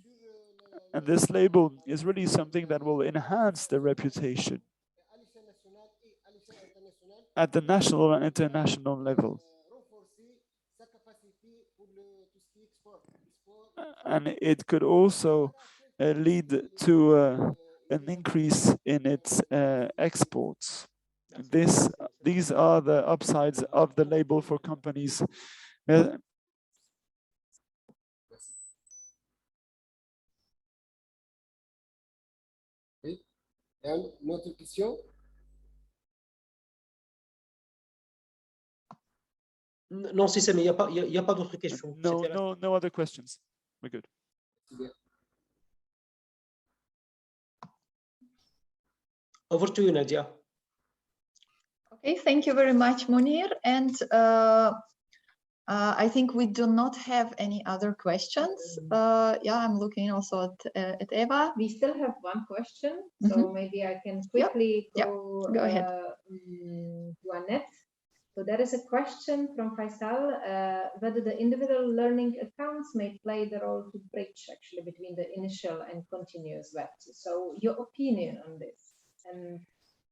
Speaker 8: And this label is really something that will enhance the reputation at the national and international level. And it could also lead to an increase in its exports. These are the upsides of the label for companies.
Speaker 10: Une autre question?
Speaker 3: Non, si c'est, mais il n'y a pas d'autres questions.
Speaker 8: No other questions. We're good.
Speaker 3: Over to you, Nadia.
Speaker 1: Okay, thank you very much, Munir. And I think we do not have any other questions. Yeah, I'm looking also at Eva.
Speaker 6: We still have one question, so maybe I can quickly go
Speaker 1: ahead.
Speaker 6: To Annette. So there is a question from Faisal, whether the individual learning accounts may play the role to bridge actually between the initial and continuous VET. So your opinion on this? And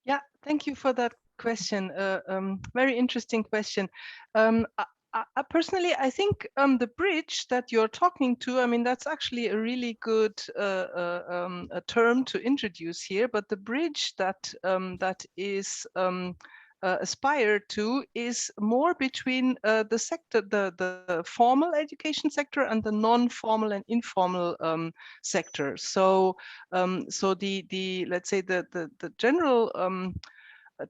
Speaker 9: yeah, thank you for that question. Very interesting question. Personally, I think the bridge that you're talking to, I mean, that's actually a really good a term to introduce here. But the bridge that that is aspired to is more between the sector, the formal education sector and the non-formal and informal sector. So, so the let's say the general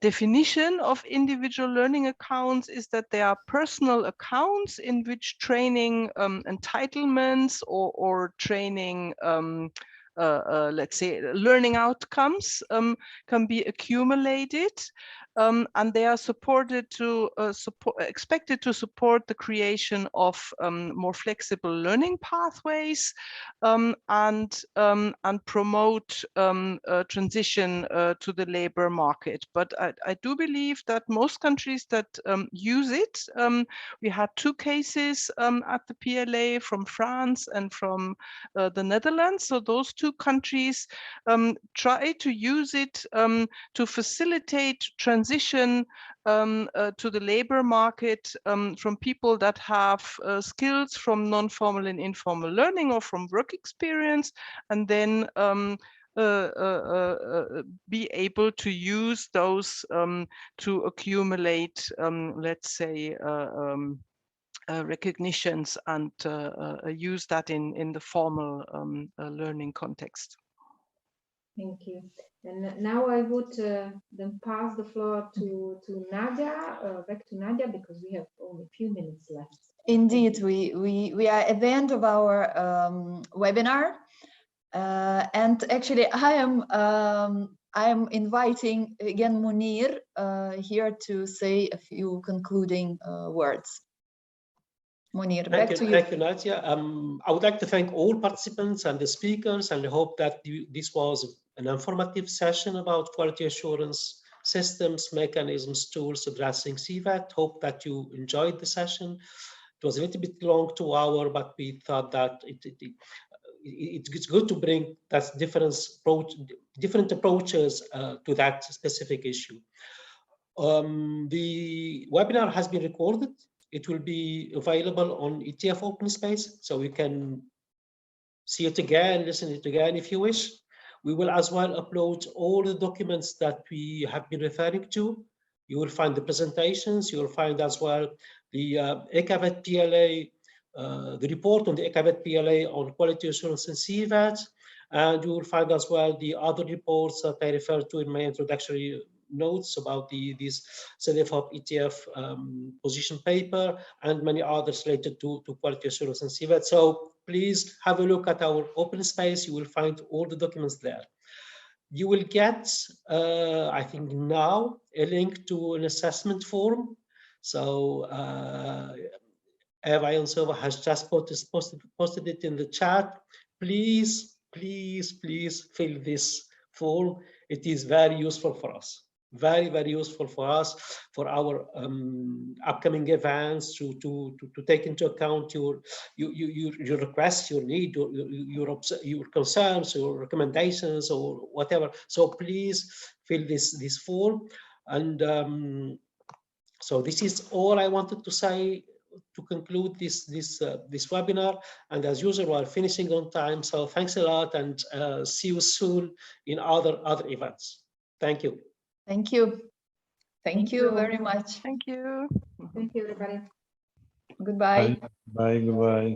Speaker 9: definition of individual learning accounts is that they are personal accounts in which training entitlements or training let's say learning outcomes can be accumulated, and they are supported to expected to support the creation of more flexible learning pathways and promote transition to the labor market. But I do believe that most countries that use it, we had two cases at the PLA from France and from the Netherlands. So those two countries try to use it to facilitate transition to the labor market from people that have skills from non-formal and informal learning or from work experience, and then be able to use those to accumulate, let's say, recognitions and use that in the formal learning context.
Speaker 6: thank you. And now I would then pass the floor to Nadia, back to Nadia, because we have only a few minutes left.
Speaker 1: Indeed, we are at the end of our webinar, and actually I am inviting again Munir here to say a few concluding words. Munir, back to you.
Speaker 3: Thank you, Nadia. I would like to thank all participants and the speakers, and I hope that this was an informative session about quality assurance systems, mechanisms, tools addressing CVET. Hope that you enjoyed the session. It was a little bit long, 2 hours, but we thought that it's good to bring that different approaches to that specific issue. The webinar has been recorded. It will be available on ETF Open Space, so you can see it again, listen to it again if you wish. We will as well upload all the documents that we have been referring to. You will find the presentations. You will find as well the CVET PLA, the report on the CVET PLA on quality assurance and CVET, and you will find as well the other reports that I referred to in my introductory notes about this CDFOP ETF position paper and many others related to quality assurance and CVET. So please have a look at our open space. You will find all the documents there. You will get, I think now, a link to an assessment form. So Eva Yansova has just posted it in the chat. Please, please, please fill this form. It is very useful for us. Very, very useful for us, for our upcoming events, to take into account your requests, your need, your concerns, your recommendations, or whatever. So please fill this form. And so this is all I wanted to say to conclude this webinar. And as usual, we're finishing on time. So thanks a lot, and see you soon in other events. Thank you.
Speaker 1: Thank you. Thank you very much.
Speaker 9: Thank you.
Speaker 6: Thank you, everybody.
Speaker 1: Goodbye.
Speaker 7: Bye. Goodbye.